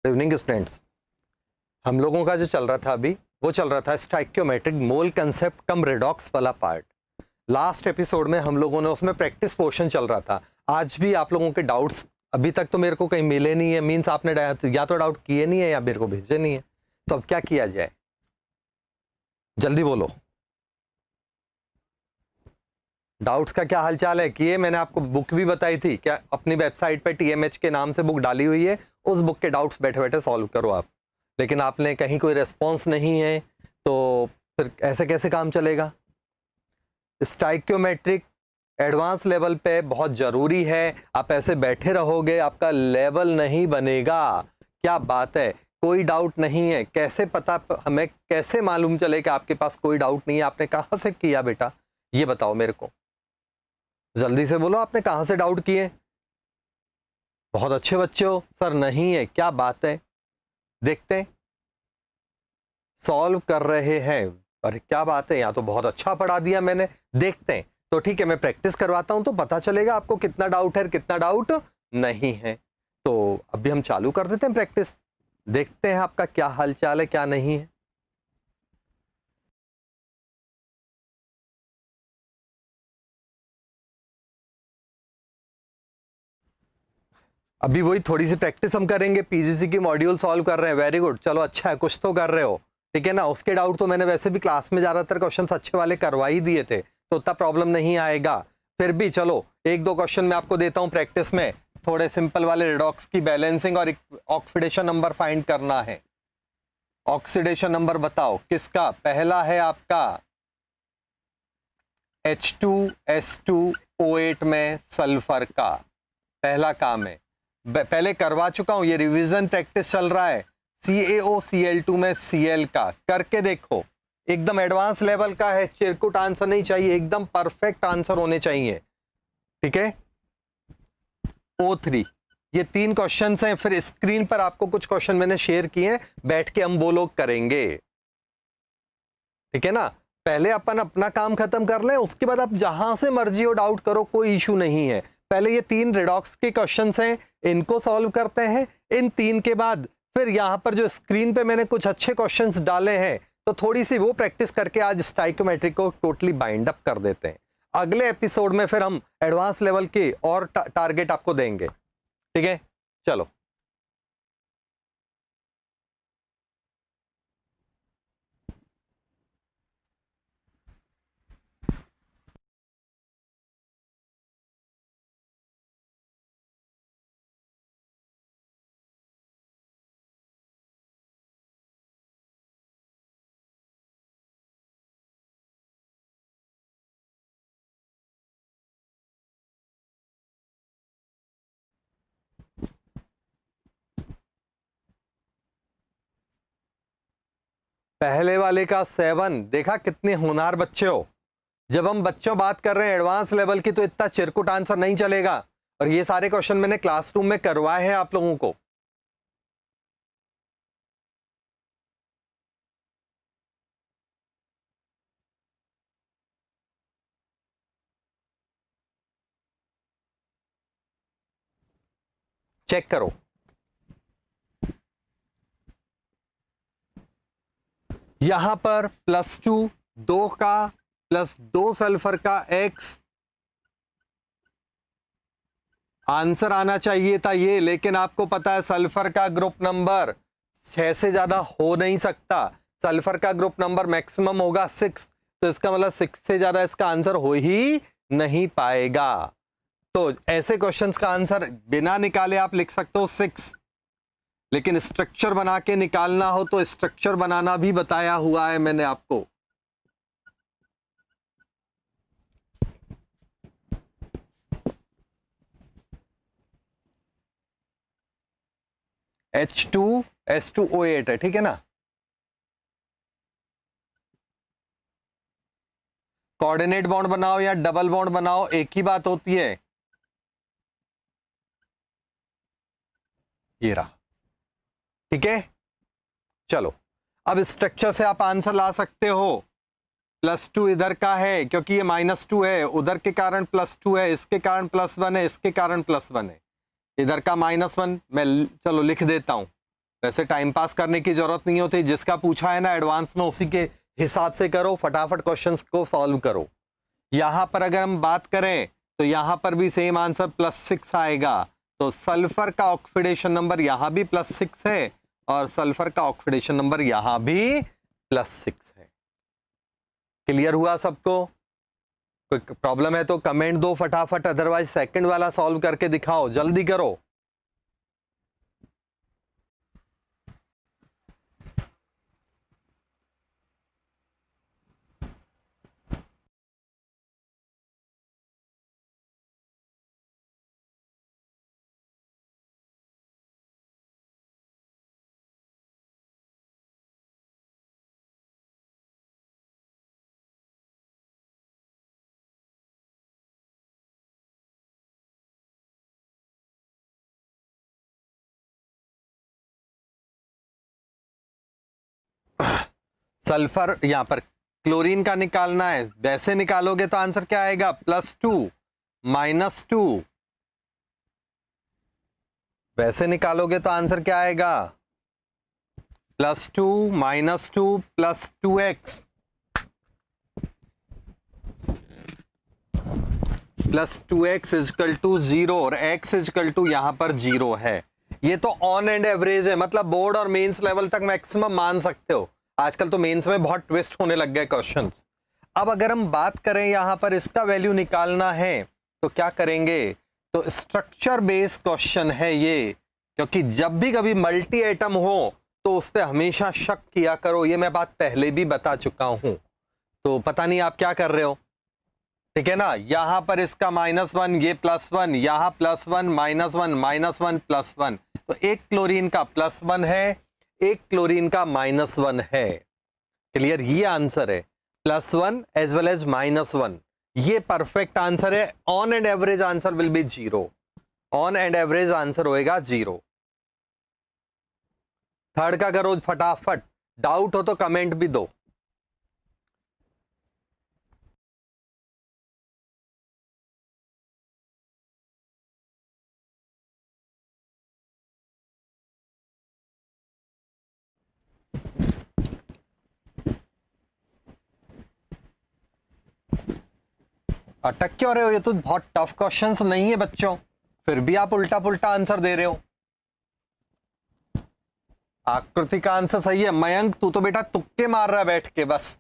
Evening students, हम लोगों का जो चल रहा था अभी वो चल रहा था स्टाइक्योमेट्रिक मोल कंसेप्ट कम रेडॉक्स वाला पार्ट। लास्ट एपिसोड में हम लोगों ने उसमें प्रैक्टिस पोर्शन चल रहा था। आज भी आप लोगों के डाउट्स अभी तक तो मेरे को कहीं मिले नहीं है, मीन्स आपने या तो डाउट किए नहीं है या मेरे को भेजे नहीं है। तो अब क्या किया जाए, जल्दी बोलो। डाउट्स का क्या हालचाल है? किए? मैंने आपको बुक भी बताई थी क्या, अपनी वेबसाइट पे टीएमएच के नाम से बुक डाली हुई है, उस बुक के डाउट्स बैठे बैठे सॉल्व करो आप। लेकिन आपने कहीं कोई रेस्पॉन्स नहीं है, तो फिर ऐसे कैसे काम चलेगा? स्टाइक्योमेट्रिक एडवांस लेवल पे बहुत जरूरी है। आप ऐसे बैठे रहोगे आपका लेवल नहीं बनेगा। क्या बात है, कोई डाउट नहीं है? कैसे पता, हमें कैसे मालूम चले कि आपके पास कोई डाउट नहीं है? आपने कहाँ से किया बेटा, ये बताओ मेरे को, जल्दी से बोलो। आपने कहां से डाउट किए? बहुत अच्छे बच्चे हो सर। नहीं है, क्या बात है, देखते हैं। सॉल्व कर रहे हैं, अरे क्या बात है, यहाँ तो बहुत अच्छा पढ़ा दिया मैंने। देखते हैं, तो ठीक है मैं प्रैक्टिस करवाता हूं तो पता चलेगा आपको कितना डाउट है कितना डाउट नहीं है। तो अभी हम चालू कर देते हैं प्रैक्टिस, देखते हैं आपका क्या हालचाल है क्या नहीं है। अभी वही थोड़ी सी प्रैक्टिस हम करेंगे। पीजीसी की मॉड्यूल सॉल्व कर रहे हैं, वेरी गुड, चलो अच्छा है, कुछ तो कर रहे हो, ठीक है ना। उसके डाउट तो मैंने वैसे भी क्लास में ज्यादातर क्वेश्चंस अच्छे वाले करवा ही दिए थे, तो उतना प्रॉब्लम नहीं आएगा। फिर भी चलो एक दो क्वेश्चन मैं आपको देता हूँ प्रैक्टिस में, थोड़े सिंपल वाले। रिडॉक्स की बैलेंसिंग और ऑक्सीडेशन नंबर फाइंड करना है। ऑक्सीडेशन नंबर बताओ किसका? पहला है आपका H2S2O8 में सल्फर का, पहला काम है, पहले करवा चुका हूं, ये रिवीजन प्रैक्टिस चल रहा है। CaOCl2 में Cl का करके देखो, एकदम एडवांस लेवल का है, चिरकुट आंसर नहीं चाहिए, एकदम परफेक्ट आंसर होने चाहिए, ठीक है। O3, ये 3 क्वेश्चंस हैं। फिर स्क्रीन पर आपको कुछ क्वेश्चन मैंने शेयर किए हैं, बैठ के हम वो लोग करेंगे, ठीक है ना। पहले अपन अपना काम खत्म कर लें, उसके बाद आप जहां से मर्जी हो डाउट करो, कोई इशू नहीं है। पहले ये 3 रिडॉक्स के क्वेश्चंस हैं, इनको सॉल्व करते हैं। इन 3 के बाद फिर यहां पर जो स्क्रीन पे मैंने कुछ अच्छे क्वेश्चंस डाले हैं, तो थोड़ी सी वो प्रैक्टिस करके आज स्टाइक्योमेट्री को टोटली बाइंड अप कर देते हैं। अगले एपिसोड में फिर हम एडवांस लेवल के और टारगेट आपको देंगे, ठीक है। चलो पहले वाले का 7, देखा कितने होनहार बच्चे हो। जब हम बच्चों बात कर रहे हैं एडवांस लेवल की, तो इतना चिरकुट आंसर नहीं चलेगा। और ये सारे क्वेश्चन मैंने क्लासरूम में करवाए हैं आप लोगों को। चेक करो, यहां पर +2 2 का +2 सल्फर का x आंसर आना चाहिए था ये, लेकिन आपको पता है सल्फर का ग्रुप नंबर 6 से ज्यादा हो नहीं सकता। सल्फर का ग्रुप नंबर मैक्सिमम होगा 6, तो इसका मतलब 6 से ज्यादा इसका आंसर हो ही नहीं पाएगा। तो ऐसे क्वेश्चंस का आंसर बिना निकाले आप लिख सकते हो 6, लेकिन स्ट्रक्चर बना के निकालना हो तो स्ट्रक्चर बनाना भी बताया हुआ है मैंने आपको। H2S2O8 है, ठीक है ना। कोऑर्डिनेट बॉन्ड बनाओ या डबल बॉन्ड बनाओ, एक ही बात होती है। ये रहा, ठीक है। चलो अब स्ट्रक्चर से आप आंसर ला सकते हो। +2 इधर का है क्योंकि ये -2 है, उधर के कारण +2 है, इसके कारण +1 है, इसके कारण +1 है, इधर का -1 मैं चलो लिख देता हूं। वैसे टाइम पास करने की जरूरत नहीं होती, जिसका पूछा है ना एडवांस में उसी के हिसाब से करो, फटाफट क्वेश्चंस को सॉल्व करो। यहां पर अगर हम बात करें तो यहां पर भी सेम आंसर +6 आएगा। तो सल्फर का ऑक्सीडेशन नंबर यहां भी +6 है और सल्फर का ऑक्सीडेशन नंबर यहां भी +6 है। क्लियर हुआ सबको? कोई प्रॉब्लम है तो कमेंट दो फटाफट, अदरवाइज सेकंड वाला सॉल्व करके दिखाओ, जल्दी करो। सल्फर यहां पर क्लोरीन का निकालना है, वैसे निकालोगे तो आंसर क्या आएगा? +2 -2। वैसे निकालोगे तो आंसर क्या आएगा? +2 -2 +2x +2x इजकल टू 0 और x इजकल टू यहां पर 0 है। ये तो ऑन एंड एवरेज है, मतलब बोर्ड और मेंस लेवल तक मैक्सिमम मान सकते हो। आजकल तो मेंस में बहुत ट्विस्ट होने लग गए क्वेश्चंस। अब अगर हम बात करें यहां पर इसका वैल्यू निकालना है तो क्या करेंगे? तो स्ट्रक्चर बेस्ड क्वेश्चन है ये, क्योंकि जब भी कभी मल्टी एटम हो तो उस पर हमेशा शक किया करो, ये मैं बात पहले भी बता चुका हूं। तो पता नहीं आप क्या कर रहे हो, ठीक है ना? यहां पर इसका -1, ये +1, यहां +1 -1 -1 +1, तो एक क्लोरीन का +1 है, एक क्लोरीन का -1 है। क्लियर? ये आंसर है, +1 एज वेल एज -1। ये परफेक्ट आंसर है। On and average answer will be 0। On and average answer होएगा 0। थर्ड का करो फटाफट, डाउट हो तो कमेंट भी दो। अटक क्यों रहे हो? ये तो बहुत टफ क्वेश्चंस नहीं है बच्चों, फिर भी आप उल्टा पुल्टा आंसर दे रहे हो। आकृति का आंसर सही है। मयंक तू तो बेटा तुक्के मार रहा है बैठ के बस।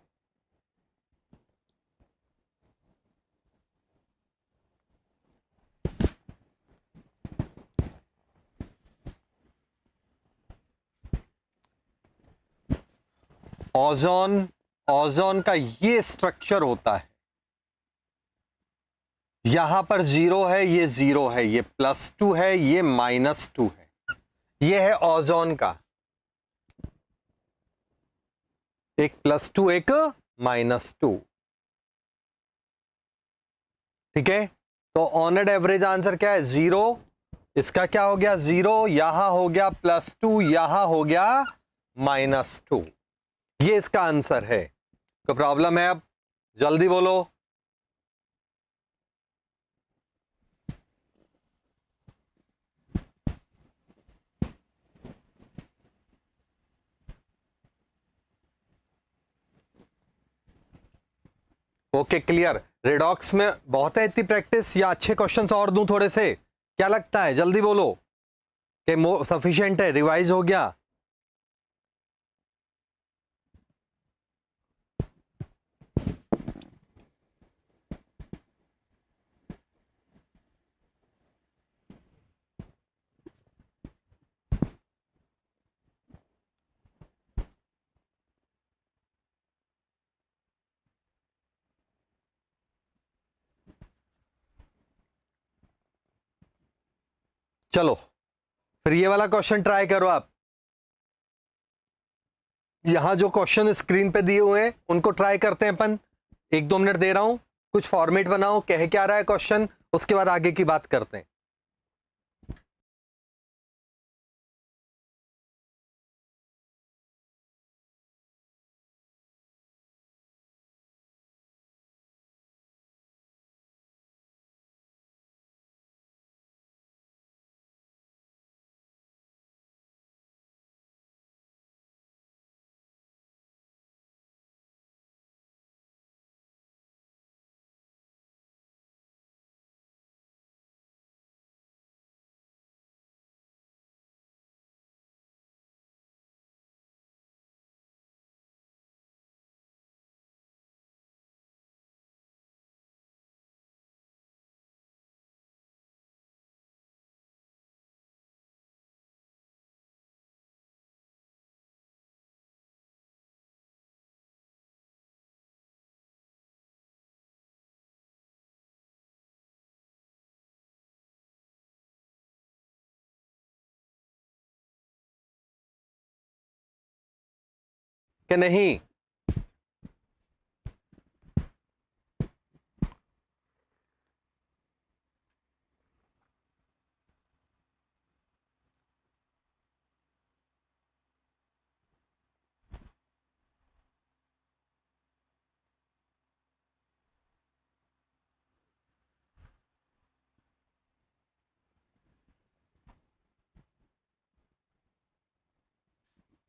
ओजोन, ओजोन का ये स्ट्रक्चर होता है, यहां पर 0 है, ये 0 है, ये +2 है, ये -2 है। ये है ओजोन का, एक +2 एक -2। ठीक है, तो ऑन एंड एवरेज आंसर क्या है? 0। इसका क्या हो गया? 0, यहां हो गया +2, यहां हो गया -2। ये इसका आंसर है। कोई प्रॉब्लम है? अब जल्दी बोलो। Okay clear. रेडॉक्स में बहुत है इतनी प्रैक्टिस या अच्छे क्वेश्चंस और दूं थोड़े से? क्या लगता है? जल्दी बोलो कि सफिशिएंट है, रिवाइज हो गया? चलो फिर ये वाला क्वेश्चन ट्राई करो आप। यहां जो क्वेश्चन स्क्रीन पे दिए हुए हैं उनको ट्राई करते हैं अपन। 1-2 मिनट दे रहा हूं, कुछ फॉर्मेट बनाओ, कह क्या रहा है क्वेश्चन, उसके बाद आगे की बात करते हैं। कि नहीं?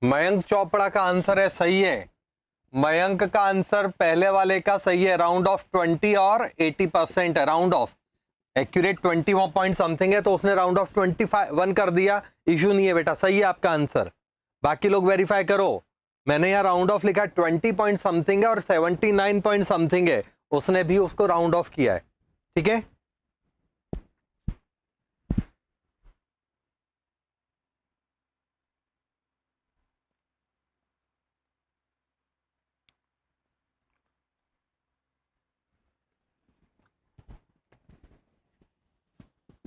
मयंक चोपड़ा का आंसर है, सही है। मयंक का आंसर पहले वाले का सही है, राउंड ऑफ 20 और 80% है, round of. Accurate 20 point something है तो उसने राउंड ऑफ 21 कर दिया, इशू नहीं है बेटा, सही है आपका आंसर। बाकी लोग वेरीफाई करो, मैंने यहाँ राउंड ऑफ लिखा है 20 पॉइंट समथिंग है और 79 पॉइंट समथिंग है, उसने भी उसको राउंड ऑफ किया है, ठीक है।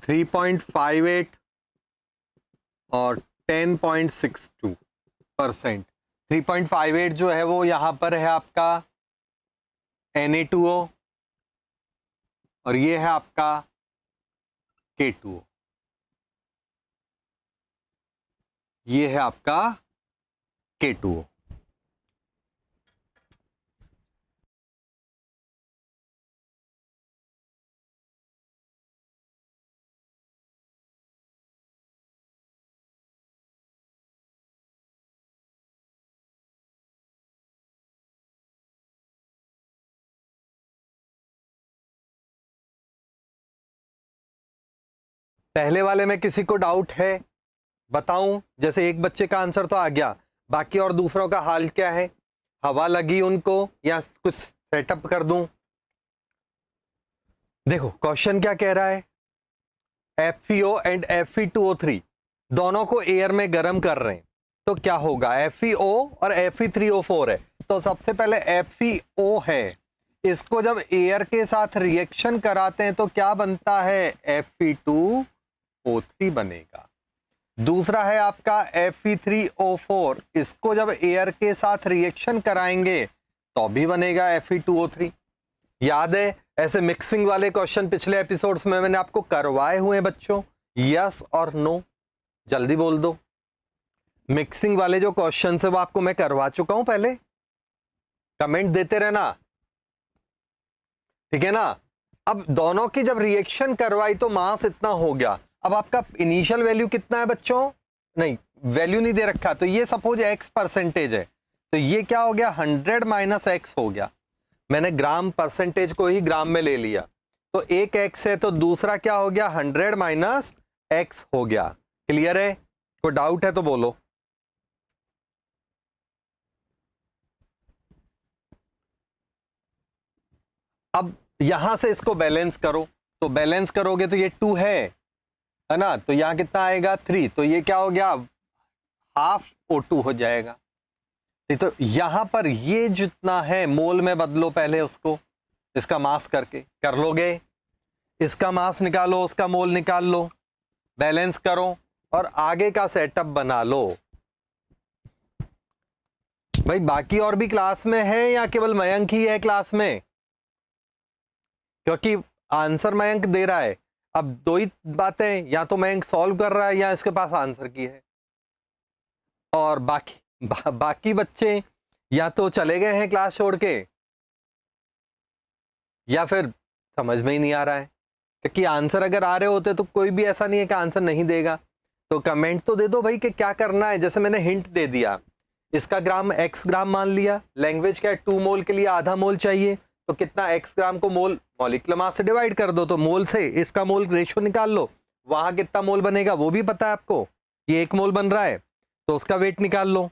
थ्री 3.58 और 10.62%। 3.58 जो है वो यहां पर है आपका Na2O और ये है आपका K2O, ये है आपका K2O। पहले वाले में किसी को डाउट है? बताऊं, जैसे एक बच्चे का आंसर तो आ गया, बाकी और दूसरों का हाल क्या है? हवा लगी उनको या कुछ सेटअप कर दूं? देखो क्वेश्चन क्या कह रहा है, FeO एंड Fe2O3 दोनों को एयर में गर्म कर रहे हैं, तो क्या होगा? FeO और Fe3O4 है, तो सबसे पहले FeO है, इसको जब एयर के साथ रिएक्शन कराते हैं तो क्या बनता है? Fe2O3 बनेगा। दूसरा है आपका Fe3O4, इसको जब एयर के साथ रिएक्शन कराएंगे तो भी बनेगा Fe2O3। याद है ऐसे मिक्सिंग वाले क्वेश्चन पिछले एपिसोड्स में मैंने आपको करवाए हुए हैं बच्चों, यस और नो? जल्दी बोल दो। मिक्सिंग वाले जो क्वेश्चन है वो आपको मैं करवा चुका हूं पहले, कमेंट देते रहना, ठीक है ना। अब दोनों की जब रिएक्शन करवाई तो मास इतना हो गया, अब आपका इनिशियल वैल्यू कितना है बच्चों? नहीं, वैल्यू नहीं दे रखा, तो ये सपोज x% है, तो ये क्या हो गया? 100 माइनस x हो गया। मैंने ग्राम परसेंटेज को ही ग्राम में ले लिया, तो एक x है तो दूसरा क्या हो गया? 100 माइनस x हो गया। क्लियर है? कोई डाउट है तो बोलो। अब यहां से इसको बैलेंस करो, तो बैलेंस करोगे तो ये 2 है ना, तो यहां कितना आएगा? 3, तो ये क्या हो गया? हाफ O2 हो जाएगा। तो यहां पर ये जितना है मोल में बदलो पहले उसको, इसका मास करके कर लोगे, इसका मास निकालो, उसका मोल निकाल लो, बैलेंस करो और आगे का सेटअप बना लो। भाई बाकी और भी क्लास में है या केवल मयंक ही है क्लास में? क्योंकि आंसर मयंक दे रहा है, अब दो ही बातें, या तो मयंक सॉल्व कर रहा है या इसके पास आंसर की है, और बाकी बच्चे या तो चले गए हैं क्लास छोड़ के या फिर समझ में ही नहीं आ रहा है। क्योंकि आंसर अगर आ रहे होते तो कोई भी ऐसा नहीं है कि आंसर नहीं देगा, तो कमेंट तो दे दो भाई कि क्या करना है। जैसे मैंने हिंट दे दिया, इसका ग्राम x ग्राम मान लिया, लैंग्वेज क्या है 2 मोल के लिए आधा मोल चाहिए, तो कितना x ग्राम को मोल मॉलिक्यूलर मास से डिवाइड कर दो, तो मोल से इसका मोल रेशियो निकाल लो, वहां कितना मोल बनेगा वो भी पता है आपको, ये 1 मोल बन रहा है तो उसका वेट निकाल लो,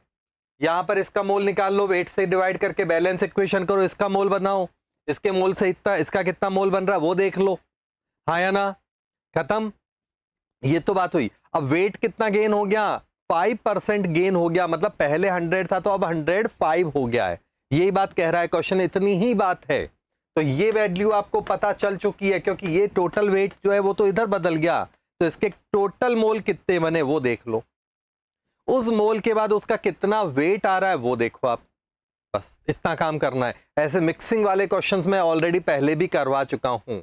यहां पर इसका मोल निकाल लो, वेट से डिवाइड करके बैलेंस इक्वेशन करो, इसका मोल बनाओ, इसके मोल से इतना, इसका कितना मोल बन रहा है वो देख लो, हाँ या ना? खत्म, ये तो बात हुई। अब वेट कितना गेन हो गया? 5% गेन हो गया, मतलब पहले 100 था तो अब 105 हो गया है, यही बात कह रहा है क्वेश्चन, इतनी ही बात है। तो ये वैल्यू आपको पता चल चुकी है, क्योंकि ये टोटल वेट जो है वो तो इधर बदल गया, तो इसके टोटल मोल कितने बने वो देख लो, उस मोल के बाद उसका कितना वेट आ रहा है वो देखो आप, बस इतना काम करना है। ऐसे मिक्सिंग वाले क्वेश्चंस मैं ऑलरेडी पहले भी करवा चुका हूं।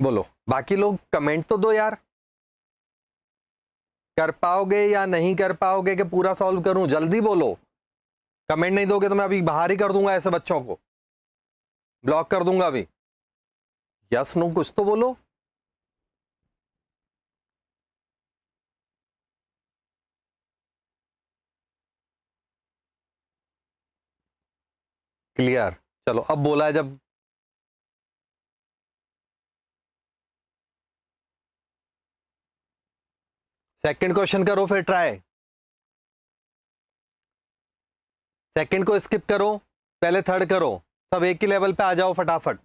बोलो, बाकी लोग कमेंट तो दो यार, कर पाओगे या नहीं कर पाओगे कि पूरा सॉल्व करूं? जल्दी बोलो। कमेंट नहीं दोगे तो मैं अभी बाहर ही कर दूंगा, ऐसे बच्चों को ब्लॉक कर दूंगा अभी। यस नो कुछ तो बोलो। क्लियर? चलो अब बोला है जब। सेकंड क्वेश्चन करो फिर ट्राई। सेकंड को स्किप करो, पहले थर्ड करो, सब एक ही लेवल पे आ जाओ फटाफट।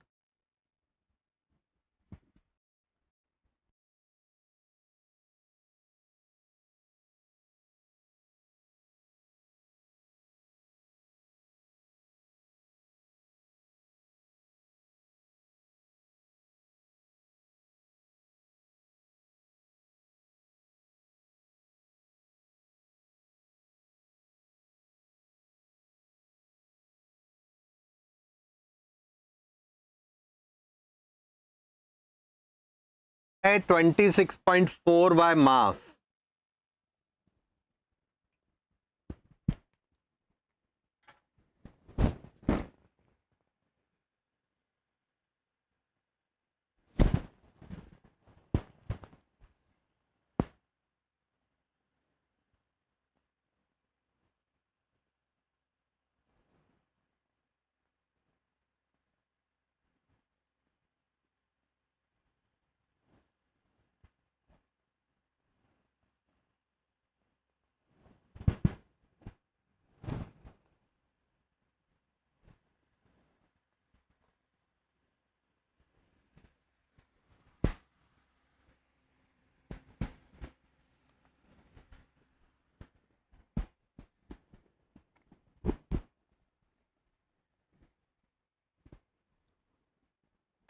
है 26.4 बाय मास।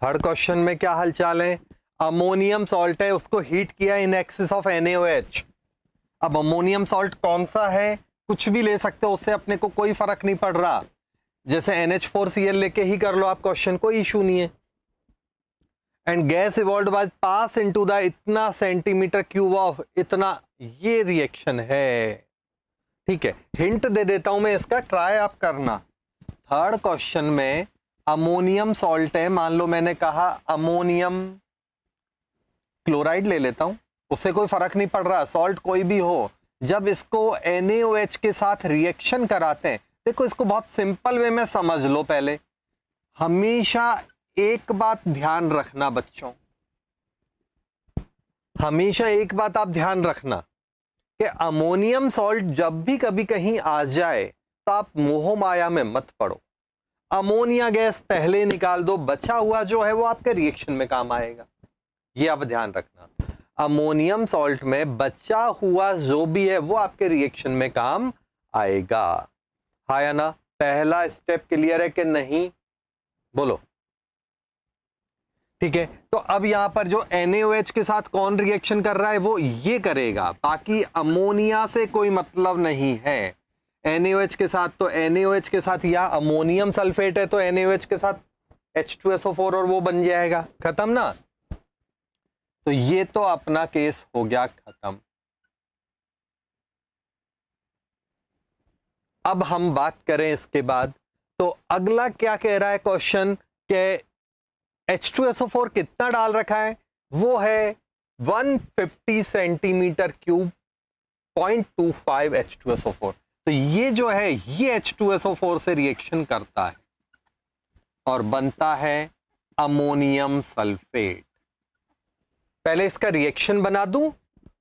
थर्ड क्वेश्चन में क्या हालचाल है? अमोनियम सॉल्ट है, उसको हीट किया इन एक्सेस ऑफ NaOH। अब अमोनियम सॉल्ट कौन सा है? कुछ भी ले सकते हो, उससे अपने को कोई फर्क नहीं पड़ रहा। जैसे NH4Cl लेके ही कर लो आप क्वेश्चन, कोई इशू नहीं है। And gas evolved by pass into the इतना सेंटीमीटर क्यूब ऑफ इतना, ये रिएक्शन है। ठीक है, हिंट दे देता हूं मैं इसका, ट्राई आप करना। थर्ड क्वेश्चन में अमोनियम सॉल्ट है, मान लो मैंने कहा अमोनियम क्लोराइड ले लेता हूं, उससे कोई फर्क नहीं पड़ रहा, सॉल्ट कोई भी हो। जब इसको NaOH के साथ रिएक्शन कराते हैं, देखो इसको बहुत सिंपल वे में समझ लो। पहले हमेशा एक बात ध्यान रखना बच्चों, हमेशा एक बात आप ध्यान रखना कि अमोनियम सॉल्ट जब भी कभी कहीं आ जाए तो आप मोह माया में मत पड़ो। अमोनिया गैस पहले निकाल दो, बचा हुआ जो है वो आपके रिएक्शन में काम आएगा। ये आप ध्यान रखना, अमोनियम सॉल्ट में बचा हुआ जो भी है वो आपके रिएक्शन में काम आएगा। हाँ या ना? पहला स्टेप क्लियर है कि नहीं? बोलो। ठीक है, तो अब यहां पर जो NaOH के साथ कौन रिएक्शन कर रहा है वो ये करेगा, बाकी अमोनिया से कोई मतलब नहीं है। NaOH के साथ तो NaOH के साथ, या अमोनियम सल्फेट है तो NaOH के साथ H2SO4 और वो बन जाएगा, खत्म ना। तो ये तो अपना केस हो गया खत्म। अब हम बात करें इसके बाद, तो अगला क्या कह रहा है क्वेश्चन के H2SO4 कितना डाल रखा है? वो है 150 सेंटीमीटर क्यूब 0.25 H2SO4। तो ये जो है ये H2SO4 से रिएक्शन करता है और बनता है अमोनियम सल्फेट। पहले इसका रिएक्शन बना दूं,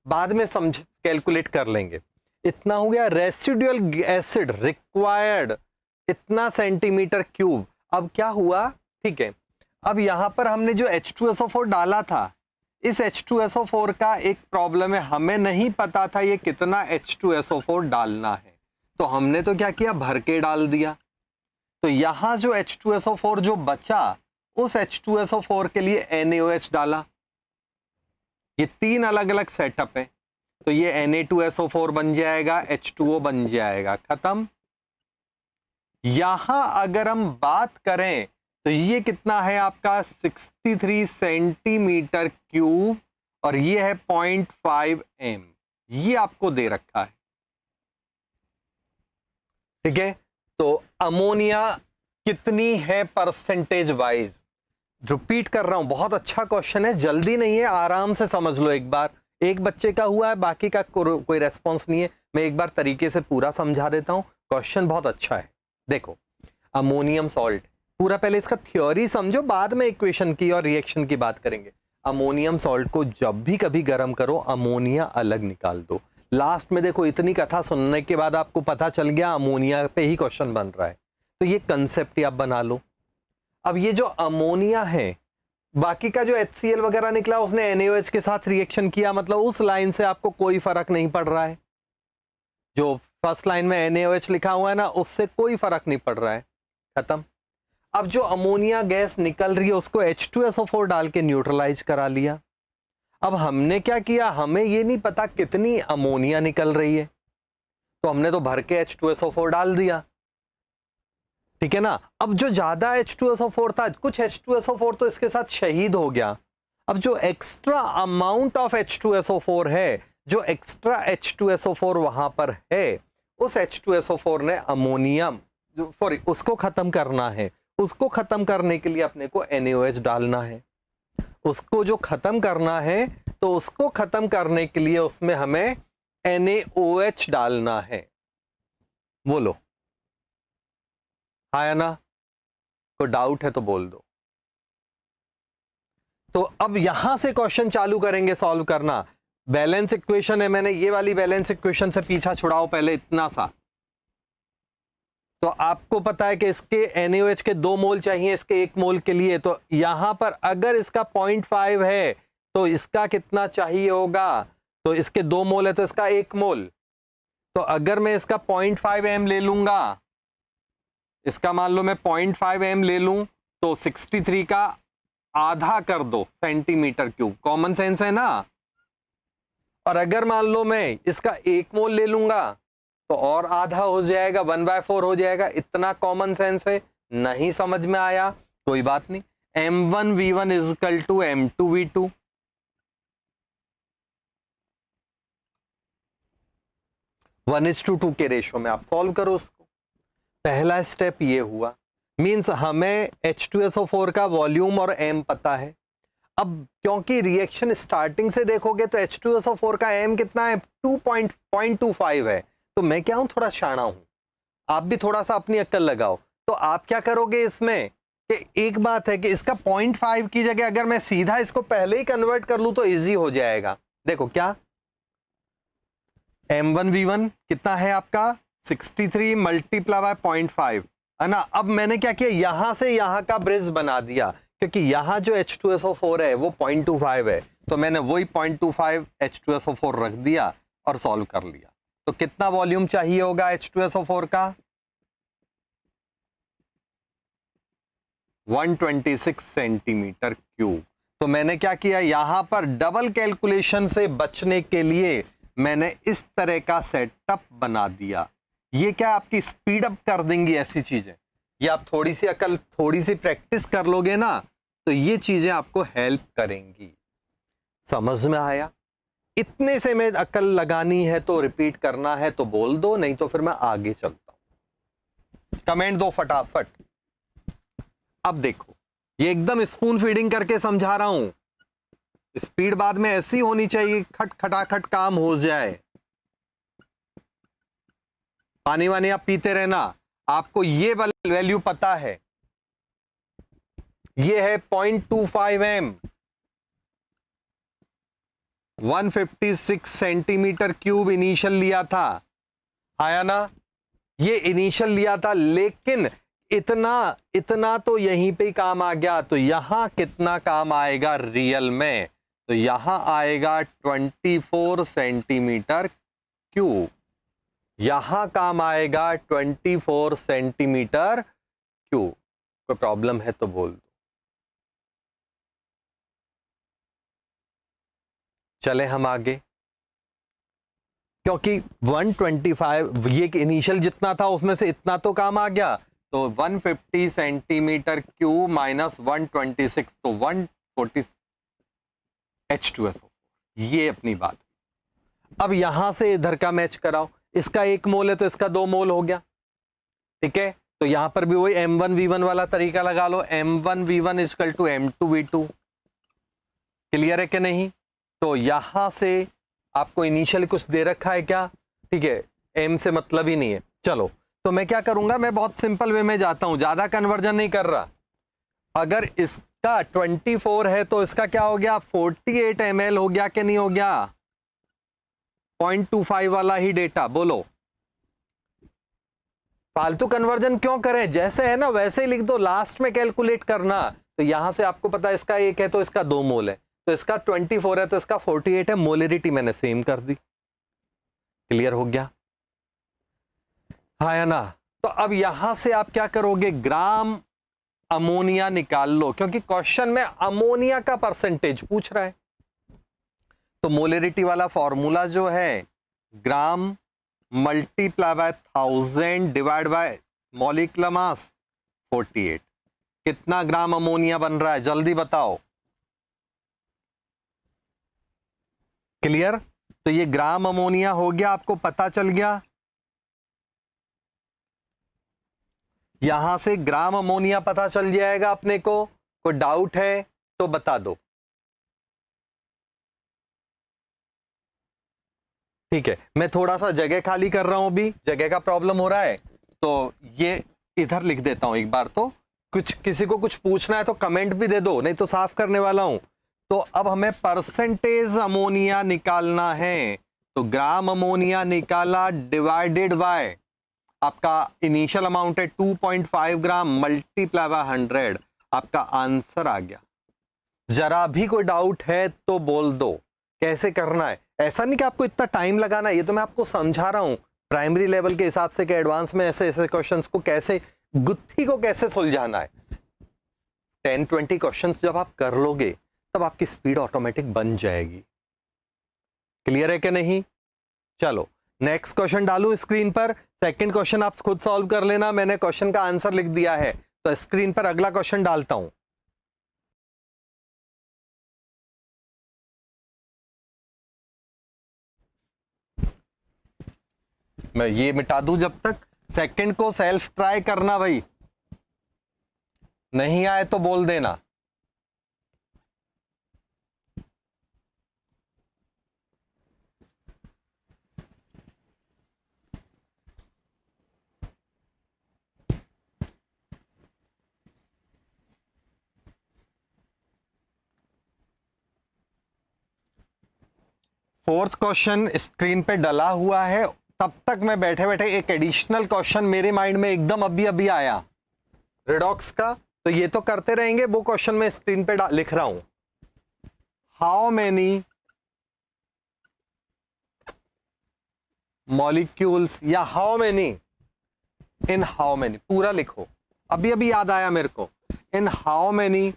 बाद में समझ कैलकुलेट कर लेंगे। इतना हो गया रेसिडुअल एसिड रिक्वायर्ड इतना सेंटीमीटर क्यूब। अब क्या हुआ? ठीक है, अब यहां पर हमने जो H2SO4 डाला था, इस H2SO4 का एक प्रॉब्लम है, हमें नहीं पता था ये कितना H2SO4 डालना है, तो हमने तो क्या किया, भर के डाल दिया। तो यहां जो H2SO4 जो बचा, उस H2SO4 के लिए NaOH डाला। ये 3 अलग अलग सेटअप है। तो ये Na2SO4 बन जाएगा, H2O बन जाएगा, खत्म। यहां अगर हम बात करें तो ये कितना है आपका 63 सेंटीमीटर क्यूब और ये है 0.5 m, ये आपको दे रखा है। ठीक है, तो अमोनिया कितनी है परसेंटेज वाइज? रिपीट कर रहा हूं, बहुत अच्छा क्वेश्चन है, जल्दी नहीं है, आराम से समझ लो एक बार। एक बच्चे का हुआ है, बाकी का कोई रेस्पॉन्स नहीं है। मैं एक बार तरीके से पूरा समझा देता हूं, क्वेश्चन बहुत अच्छा है। देखो, अमोनियम सॉल्ट, पूरा पहले इसका थ्योरी समझो, बाद में इक्वेशन की और रिएक्शन की बात करेंगे। अमोनियम सॉल्ट को जब भी कभी गर्म करो, अमोनिया अलग निकाल दो। लास्ट में देखो, इतनी कथा सुनने के बाद आपको पता चल गया अमोनिया पे ही क्वेश्चन बन रहा है, तो ये कंसेप्ट ही आप बना लो। अब ये जो अमोनिया है, बाकी का जो HCl वगैरह निकला उसने NaOH के साथ रिएक्शन किया, मतलब उस लाइन से आपको कोई फर्क नहीं पड़ रहा है। जो फर्स्ट लाइन में NaOH लिखा हुआ है ना, उससे कोई फर्क नहीं पड़ रहा है, खत्म। अब जो अमोनिया गैस निकल रही है उसको H2SO4 डाल के न्यूट्रलाइज करा लिया। अब हमने क्या किया, हमें ये नहीं पता कितनी अमोनिया निकल रही है, तो हमने तो भर के H2SO4 डाल दिया, ठीक है ना। अब जो ज्यादा H2SO4 था, कुछ H2SO4 तो इसके साथ शहीद हो गया। अब जो एक्स्ट्रा अमाउंट ऑफ H2SO4 है, जो एक्स्ट्रा H2SO4 वहां पर है, उस H2SO4 ने अमोनियम, सॉरी, उसको खत्म करना है। उसको खत्म करने के लिए अपने को NaOH डालना है। उसको जो खत्म करना है, तो उसको खत्म करने के लिए उसमें हमें NaOH डालना है। बोलो हाँ या ना? कोई डाउट है तो बोल दो। तो अब यहां से क्वेश्चन चालू करेंगे सॉल्व करना। बैलेंस इक्वेशन है, मैंने ये वाली बैलेंस इक्वेशन से पीछा छुड़ाओ पहले इतना सा। तो आपको पता है कि इसके NaOH के 2 मोल चाहिए, इसके 1 मोल के लिए। तो यहां पर अगर इसका 0.5 है तो इसका कितना चाहिए होगा? तो इसके 2 मोल है तो इसका 1 मोल। तो अगर मैं इसका 0.5 m ले लूंगा, इसका मान लो मैं 0.5 m ले लूं, तो 63 का आधा कर दो सेंटीमीटर क्यूब, कॉमन सेंस है ना। और अगर मान लो मैं इसका 1 मोल ले लूंगा तो और आधा हो जाएगा, 1/4 हो जाएगा। इतना कॉमन सेंस है। नहीं समझ में आया कोई बात नहीं, M1V1 is equal to M2V2। 1:2 के रेशो में आप सॉल्व करो उसको। पहला स्टेप ये हुआ, मींस हमें H2SO4 का वॉल्यूम और M पता है। अब क्योंकि रिएक्शन स्टार्टिंग से देखोगे तो H2SO4 का M कितना है? 2.25 है। तो मैं क्या हूं, थोड़ा शाना हूं, आप भी थोड़ा सा अपनी अक्ल लगाओ। तो आप क्या करोगे इसमें कि एक बात है कि इसका 0.5 की जगह अगर मैं सीधा इसको पहले ही कन्वर्ट कर लूं तो इजी हो जाएगा। देखो क्या, M1V1 कितना है आपका? 63 मल्टीप्लाई बाय 0.5 है ना। अब मैंने क्या किया, यहां से यहां का ब्रिज बना दिया, क्योंकि यहां जो H2SO4 है वो 0.25 है, तो मैंने वही 0.25 H2SO4 रख दिया और सॉल्व कर लिया। तो कितना वॉल्यूम चाहिए होगा H2SO4 का? 126 सेंटीमीटर क्यूब। तो मैंने क्या किया, यहां पर डबल कैलकुलेशन से बचने के लिए मैंने इस तरह का सेटअप बना दिया। ये क्या आपकी स्पीड अप कर देंगी ऐसी चीजें। ये आप थोड़ी सी अकल, थोड़ी सी प्रैक्टिस कर लोगे ना, तो ये चीजें आपको हेल्प करेंगी। समझ में आया? इतने से में अकल लगानी है तो रिपीट करना है तो बोल दो, नहीं तो फिर मैं आगे चलता हूं। कमेंट दो फटाफट। अब देखो, ये एकदम स्पून फीडिंग करके समझा रहा हूं। स्पीड बाद में ऐसी होनी चाहिए, खट खटाखट काम हो जाए। पानी वानी आप पीते रहना। आपको ये वाली वैल्यू पता है, ये है 0.25 m, 156 सेंटीमीटर क्यूब इनिशियल लिया था, आया ना। ये इनिशियल लिया था, लेकिन इतना तो यहीं पे ही काम आ गया। तो यहां कितना काम आएगा रियल में? तो यहां आएगा 24 सेंटीमीटर क्यूब। यहां काम आएगा 24 सेंटीमीटर क्यूब। कोई प्रॉब्लम है तो बोल दो। चले हम आगे, क्योंकि 125 ये इनिशियल जितना था उसमें से इतना तो काम आ गया, तो 150 सेंटीमीटर क्यूब माइनस 126 तो 140 H2SO, ये अपनी बात। अब यहां से इधर का मैच कराओ, इसका 1 मोल है तो इसका 2 मोल हो गया, ठीक है। तो यहां पर भी वही M1V1 वाला तरीका लगा लो, M1V1 equal to M2V2, clear है कि नहीं। तो यहां से आपको इनिशियल कुछ दे रखा है क्या, ठीक है, M से मतलब ही नहीं है। चलो तो मैं क्या करूंगा, मैं बहुत सिंपल वे में जाता हूं, ज्यादा कन्वर्जन नहीं कर रहा। अगर इसका 24 है तो इसका क्या हो गया, 48 ml हो गया कि नहीं हो गया, 0.25 वाला ही डेटा, बोलो। फालतू कन्वर्जन क्यों करें, जैसे है ना वैसे ही लिख दो, लास्ट में कैलकुलेट करना। तो यहां से आपको पता है इसका 1 है तो इसका 2 मोल है, तो इसका 24 है तो इसका 48 है, मोलरिटी मैंने सेम कर दी, क्लियर हो गया, हाँ या ना। तो अब यहां से आप क्या करोगे, ग्राम अमोनिया निकाल लो, क्योंकि क्वेश्चन में अमोनिया का परसेंटेज पूछ रहा है। तो मोलरिटी वाला फॉर्मूला जो है, gram multiply by 1000 divide by molecular mass 48, कितना ग्राम अमोनिया बन रहा है, जल्दी बताओ, क्लियर। तो ये ग्राम अमोनिया हो गया, आपको पता चल गया। यहां से ग्राम अमोनिया पता चल जाएगा अपने को, कोई डाउट है तो बता दो, ठीक है। मैं थोड़ा सा जगह खाली कर रहा हूं, अभी जगह का प्रॉब्लम हो रहा है, तो ये इधर लिख देता हूं एक बार। तो कुछ किसी को कुछ पूछना है तो कमेंट भी दे दो, नहीं तो साफ करने वाला हूं। तो अब हमें परसेंटेज अमोनिया निकालना है, तो ग्राम अमोनिया निकाला डिवाइडेड बाय आपका इनिशियल अमाउंट है 2.5 ग्राम मल्टीप्लाई बाय 100, आपका आंसर आ गया। जरा भी कोई डाउट है तो बोल दो, कैसे करना है। ऐसा नहीं कि आपको इतना टाइम लगाना है, ये तो मैं आपको समझा रहा हूं प्राइमरी लेवल के हिसाब से कि एडवांस में ऐसे ऐसे क्वेश्चंस को कैसे, गुत्थी को कैसे सुलझाना है। 10-20 क्वेश्चंस जब आप कर लोगे तब आपकी स्पीड ऑटोमेटिक बन जाएगी, क्लियर है कि नहीं। चलो नेक्स्ट क्वेश्चन डालूं स्क्रीन पर, सेकंड क्वेश्चन आप खुद सॉल्व कर लेना, मैंने क्वेश्चन का आंसर लिख दिया है, तो स्क्रीन पर अगला क्वेश्चन डालता हूं। मैं ये मिटा दूं जब तक, सेकंड को सेल्फ ट्राई करना भाई, नहीं आए तो बोल देना। फोर्थ क्वेश्चन स्क्रीन पे डला हुआ है, तब तक मैं बैठे बैठे एक एडिशनल क्वेश्चन मेरे माइंड में एकदम अभी अभी आया रिडॉक्स का, तो ये तो करते रहेंगे, वो क्वेश्चन मैं स्क्रीन पे लिख रहा हूं। हाउ मेनी मॉलिक्यूल्स, या how many, in how many, पूरा लिखो, अभी अभी याद आया मेरे को, in how many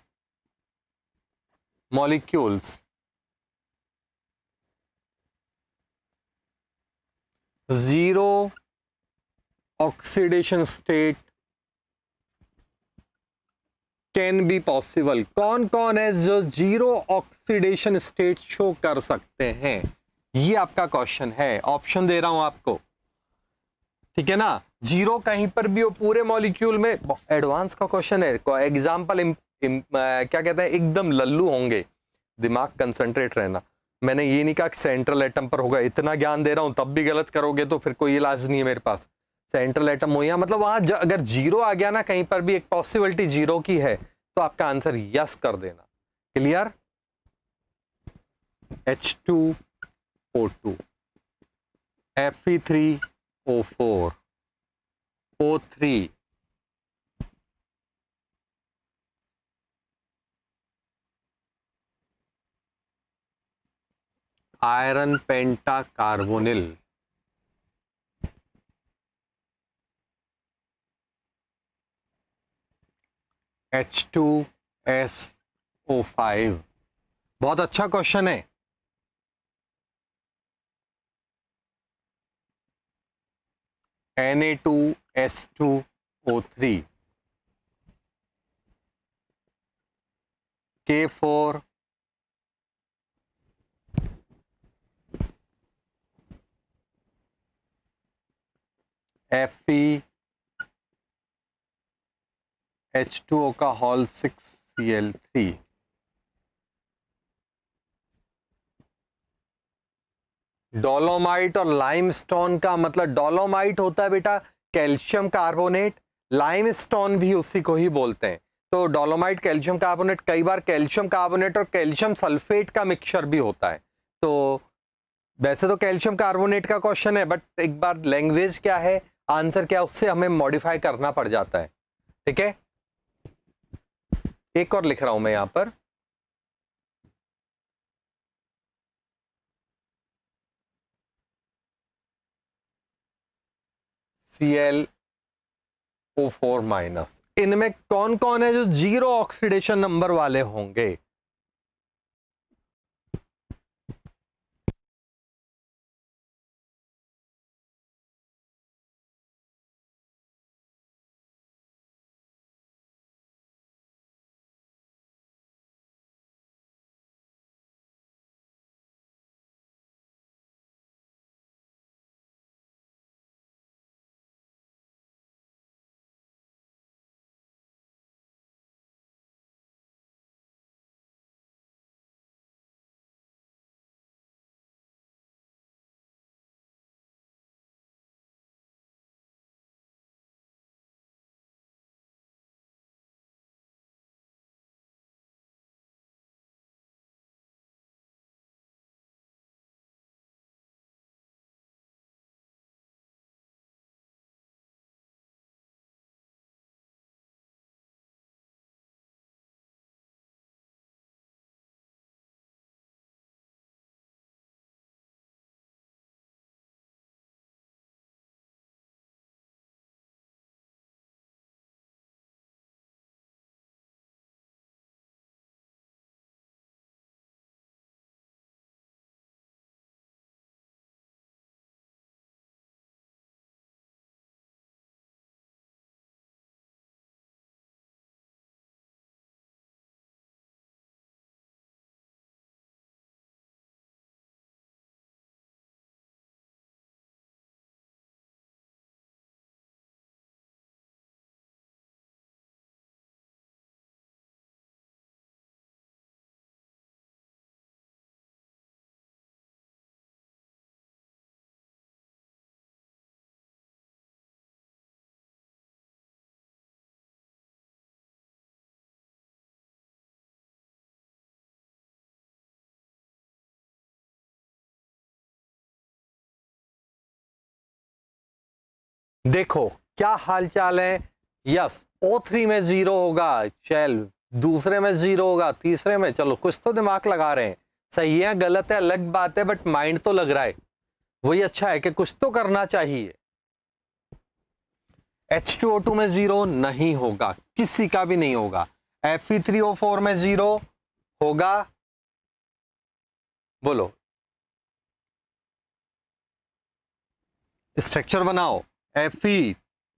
molecules zero oxidation state can be possible, कौन कौन है जो जीरो ऑक्सीडेशन स्टेट शो कर सकते हैं, ये आपका क्वेश्चन है। ऑप्शन दे रहा हूं आपको, ठीक है ना। जीरो कहीं पर भी हो पूरे मॉलिक्यूल में, एडवांस का क्वेश्चन है, एग्जाम्पल क्या कहते हैं, एकदम लल्लू होंगे, दिमाग कंसंट्रेट रहना। मैंने ये नहीं कहा कि सेंट्रल एटम पर होगा, इतना ज्ञान दे रहा हूं, तब भी गलत करोगे तो फिर कोई इलाज नहीं है मेरे पास। सेंट्रल एटम हो या मतलब वहां अगर जीरो आ गया ना कहीं पर भी, एक पॉसिबिलिटी जीरो की है, तो आपका आंसर यस कर देना, clear. H2O2, Fe3O4, O3, iron पेंटा कार्बोनिल, H2SO5। बहुत अच्छा क्वेश्चन है, Na2S2O3, K4 FeH2O का होल 6Cl3, डोलोमाइट और लाइमस्टोन का मतलब डोलोमाइट होता है बेटा कैल्शियम कार्बोनेट, लाइमस्टोन भी उसी को ही बोलते हैं। तो डोलोमाइट कैल्शियम कार्बोनेट, कई बार कैल्शियम कार्बोनेट और कैल्शियम सल्फेट का मिक्सचर भी होता है। तो वैसे तो कैल्शियम कार्बोनेट का क्वेश्चन है, बट एक बार लैंग्वेज क्या है, आंसर क्या, उससे हमें मॉडिफाई करना पड़ जाता है। ठीक है, एक और लिख रहा हूं मैं यहां पर, ClO4-। इनमें कौन कौन है जो जीरो ऑक्सीडेशन नंबर वाले होंगे? देखो क्या हालचाल है। यस, O3 में जीरो होगा, चल दूसरे में जीरो होगा, तीसरे में, चलो कुछ तो दिमाग लगा रहे हैं। सही है गलत है अलग बात है, बट माइंड तो लग रहा है, वही अच्छा है कि कुछ तो करना चाहिए। H2O2 में जीरो नहीं होगा, किसी का भी नहीं होगा। Fe3O4 में जीरो होगा, बोलो स्ट्रक्चर बनाओ। FeO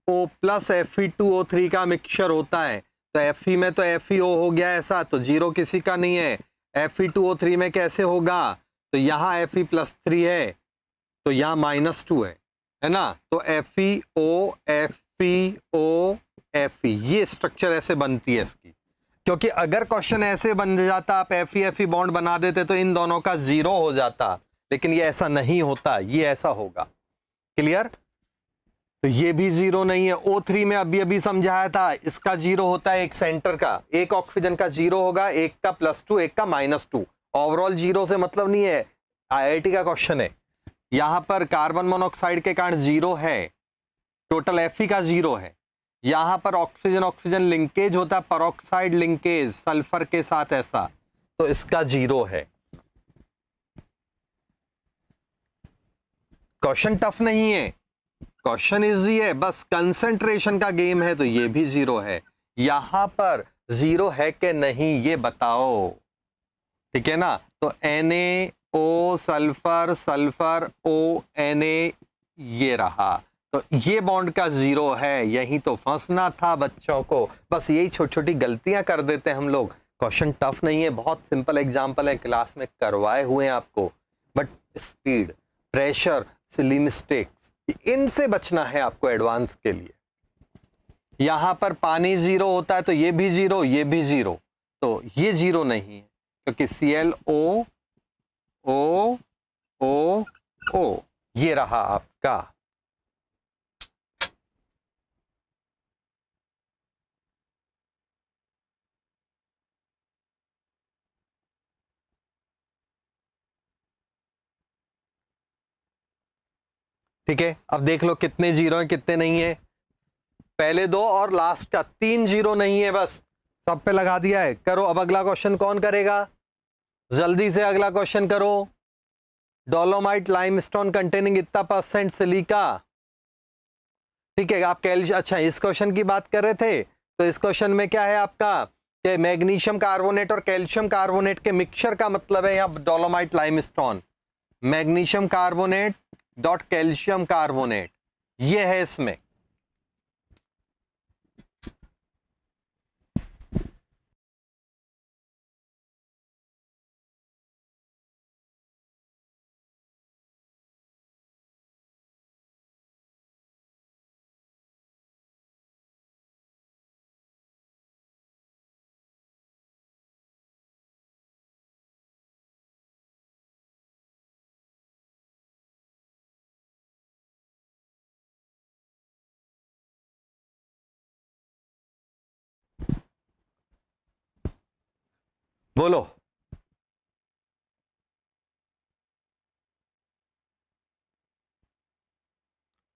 प्लस Fe2O3 का मिक्सचर होता है, तो Fe में तो FeO हो गया ऐसा, तो जीरो किसी का नहीं है। Fe2O3 में कैसे होगा, तो यहाँ Fe+3 है, तो यहाँ -2 है ना। तो FeO FeO Fe, ये स्ट्रक्चर ऐसे बनती है इसकी। क्योंकि अगर क्वेश्चन ऐसे बन जाता, आप Fe बॉन्ड बना देते तो इन दोनों का जीरो हो जाता, लेकिन ये ऐसा नहीं होता, ये ऐसा होगा। क्लियर? तो ये भी जीरो नहीं है। O3 में अभी अभी समझाया था, इसका जीरो होता है एक सेंटर का, एक ऑक्सीजन का जीरो होगा, एक का +2 एक का -2। ओवरऑल जीरो से मतलब नहीं है, IIT का क्वेश्चन है। यहां पर कार्बन मोनोऑक्साइड के कारण जीरो है, टोटल Fe का जीरो है। यहां पर ऑक्सीजन ऑक्सीजन लिंकेज होता है, परऑक्साइड लिंकेज सल्फर के साथ ऐसा, तो इसका जीरो है। क्वेश्चन टफ नहीं है, क्वेश्चन इजी है, बस कंसंट्रेशन का गेम है। तो ये भी जीरो है, यहां पर जीरो है कि नहीं ये बताओ, ठीक है ना। तो NaO sulphur sulphur O Na ये रहा, तो ये बॉन्ड का जीरो है, यही तो फंसना था बच्चों को। बस यही छोटी छोटी गलतियां कर देते हैं हम लोग। क्वेश्चन टफ नहीं है, बहुत सिंपल एग्जांपल है, क्लास में करवाए हुए हैं आपको, but speed, pressure, silly mistakes, इनसे बचना है आपको एडवांस के लिए। यहां पर पानी जीरो होता है तो ये भी जीरो, ये भी जीरो, तो ये जीरो नहीं है क्योंकि ClO O ये रहा आपका। ठीक है, अब देख लो कितने जीरो हैं कितने नहीं है। पहले दो और लास्ट का 3 जीरो नहीं है, बस सब पे लगा दिया है। करो अब अगला क्वेश्चन कौन करेगा, जल्दी से अगला क्वेश्चन करो। डोलोमाइट लाइमस्टोन कंटेनिंग इतना % सिलिका। ठीक है, आप अच्छा इस क्वेश्चन की बात कर रहे थे, तो इस क्वेश्चन में क्या है आपका कि मैग्नीशियम कार्बोनेट और कैल्शियम कार्बोनेट के मिक्सचर का मतलब है यहाँ dolomite limestone. Magnesium carbonate dot calcium carbonate ये है इसमें। बोलो,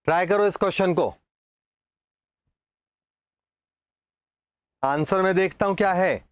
ट्राई करो इस क्वेश्चन को। आंसर में देखता हूं क्या है।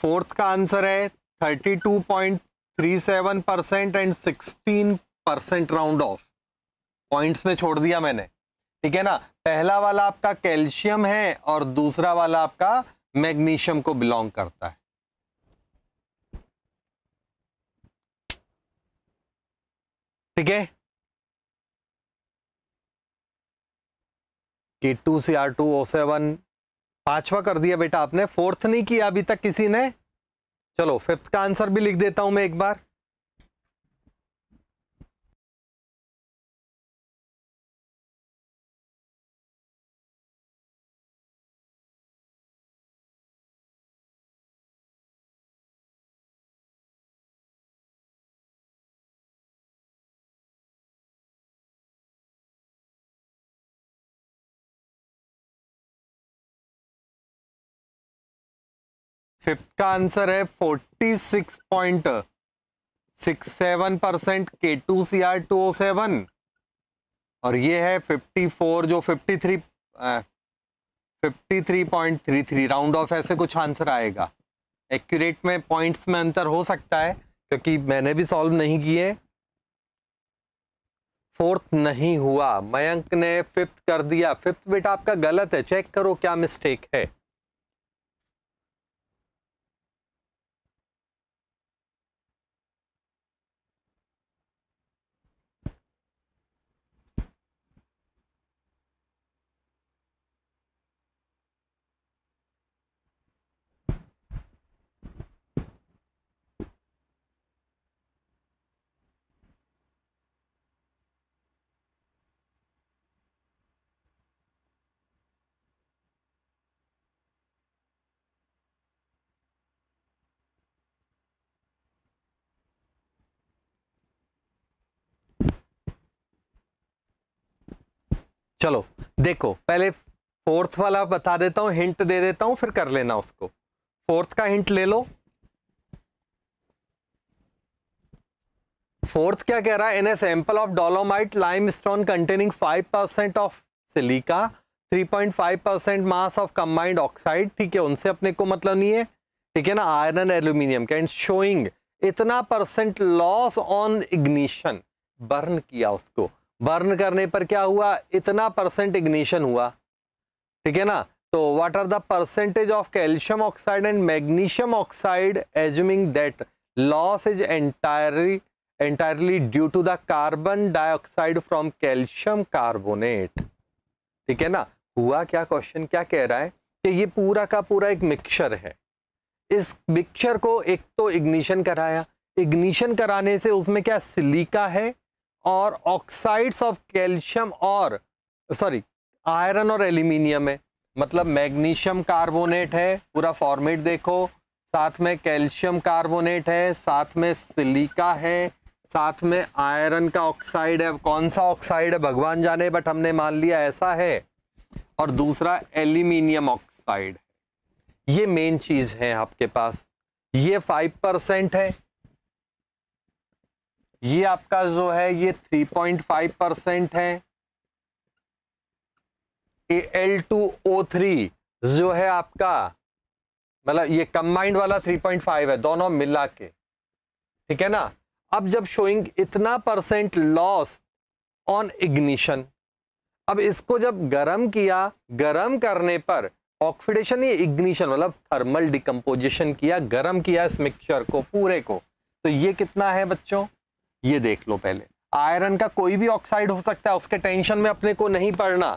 फोर्थ का आंसर है 32.37% एंड 16% राउंड ऑफ। पॉइंट्स में छोड़ दिया मैंने, ठीक है ना। पहला वाला आपका कैल्शियम है और दूसरा वाला आपका मैग्नीशियम को बिलोंग करता है। ठीक है, K2Cr2O7 पांचवा कर दिया बेटा आपने, फोर्थ नहीं किया अभी तक किसी ने। चलो फिफ्थ का आंसर भी लिख देता हूं मैं एक बार। फिफ्थ का आंसर है 46.67% K2Cr2O7 और ये है 54 जो 53.33 राउंड ऑफ ऐसे कुछ आंसर आएगा। एक्यूरेट में पॉइंट्स में अंतर हो सकता है, क्योंकि मैंने भी सॉल्व नहीं किए। फोर्थ नहीं हुआ, मयंक ने फिफ्थ कर दिया। फिफ्थ बेटा आपका गलत है, चेक करो क्या मिस्टेक है। चलो देखो, पहले फोर्थ वाला बता देता हूं, हिंट दे देता हूं, फिर कर लेना उसको। फोर्थ का हिंट ले लो। फोर्थ क्या कह रहा है? In a sample of dolomite limestone containing 5% of silica, 3.5% mass of combined oxide, ठीक है, उनसे अपने को मतलब नहीं है, ठीक है ना, आयरन एल्यूमिनियम कैन शोइंग इतना percent loss on ignition, burn किया उसको, बर्न करने पर क्या हुआ, इतना परसेंट इग्निशन हुआ, ठीक है ना। तो what are the percentage of calcium oxide and magnesium oxide, assuming that loss is entirely due to the carbon dioxide from calcium carbonate, ठीक है ना। हुआ क्या, क्वेश्चन क्या कह रहा है कि ये पूरा का पूरा एक मिक्सचर है, इस मिक्सचर को एक तो इग्निशन कराया, इग्निशन कराने से उसमें क्या सिलिका है और ऑक्साइड्स ऑफ कैल्शियम और सॉरी आयरन और एल्यूमिनियम है, मतलब मैग्नीशियम कार्बोनेट है, पूरा फॉर्मेट देखो, साथ में कैल्शियम कार्बोनेट है, साथ में सिलिका है, साथ में आयरन का ऑक्साइड है, कौन सा ऑक्साइड है भगवान जाने, बट हमने मान लिया ऐसा है, और दूसरा एल्यूमिनियम ऑक्साइड। ये मेन चीज है आपके पास। ये 5% है, ये आपका जो है ये 3.5% है, Al2O3 जो है आपका, मतलब ये कंबाइंड वाला 3.5 है, दोनों मिला के, ठीक है ना। अब जब शोइंग इतना परसेंट लॉस ऑन इग्निशन, अब इसको जब गरम किया, गरम करने पर ऑक्सीडेशन, ये इग्निशन मतलब थर्मल डिकम्पोजिशन किया, गरम किया इस मिक्सचर को पूरे को, तो ये कितना है बच्चों, ये देख लो पहले। आयरन का कोई भी ऑक्साइड हो सकता है, उसके टेंशन में अपने को नहीं पड़ना,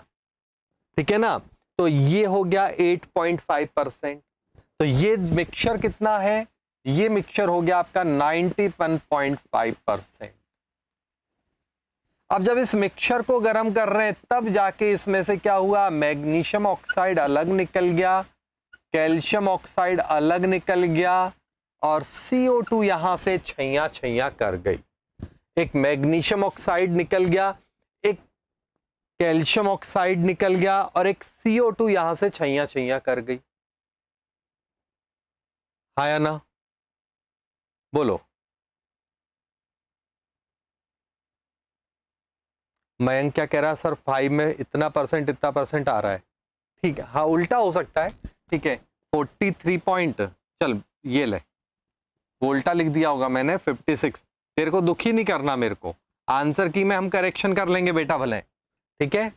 ठीक है ना। तो ये हो गया 8.5%। तो ये मिक्सचर कितना है, ये मिक्सचर हो गया आपका 91.5%। अब जब इस मिक्सचर को गर्म कर रहे हैं तब जाके इसमें से क्या हुआ, मैग्नीशियम ऑक्साइड अलग निकल गया, कैल्शियम ऑक्साइड अलग निकल गया, और CO2 यहां से छैया छैया कर गई। एक मैग्नीशियम ऑक्साइड निकल गया, एक कैल्शियम ऑक्साइड निकल गया, और एक CO2 यहां से छैया छैया कर गई। हाँ या ना, बोलो। मयंक क्या कह रहा है, सर 5 में इतना परसेंट आ रहा है, ठीक है, हाँ उल्टा हो सकता है, ठीक है, 43 पॉइंट, चल ये ले, उल्टा लिख दिया होगा मैंने 56, तेरे को दुखी नहीं करना, मेरे को आंसर की में हम करेक्शन कर लेंगे बेटा भले, ठीक है।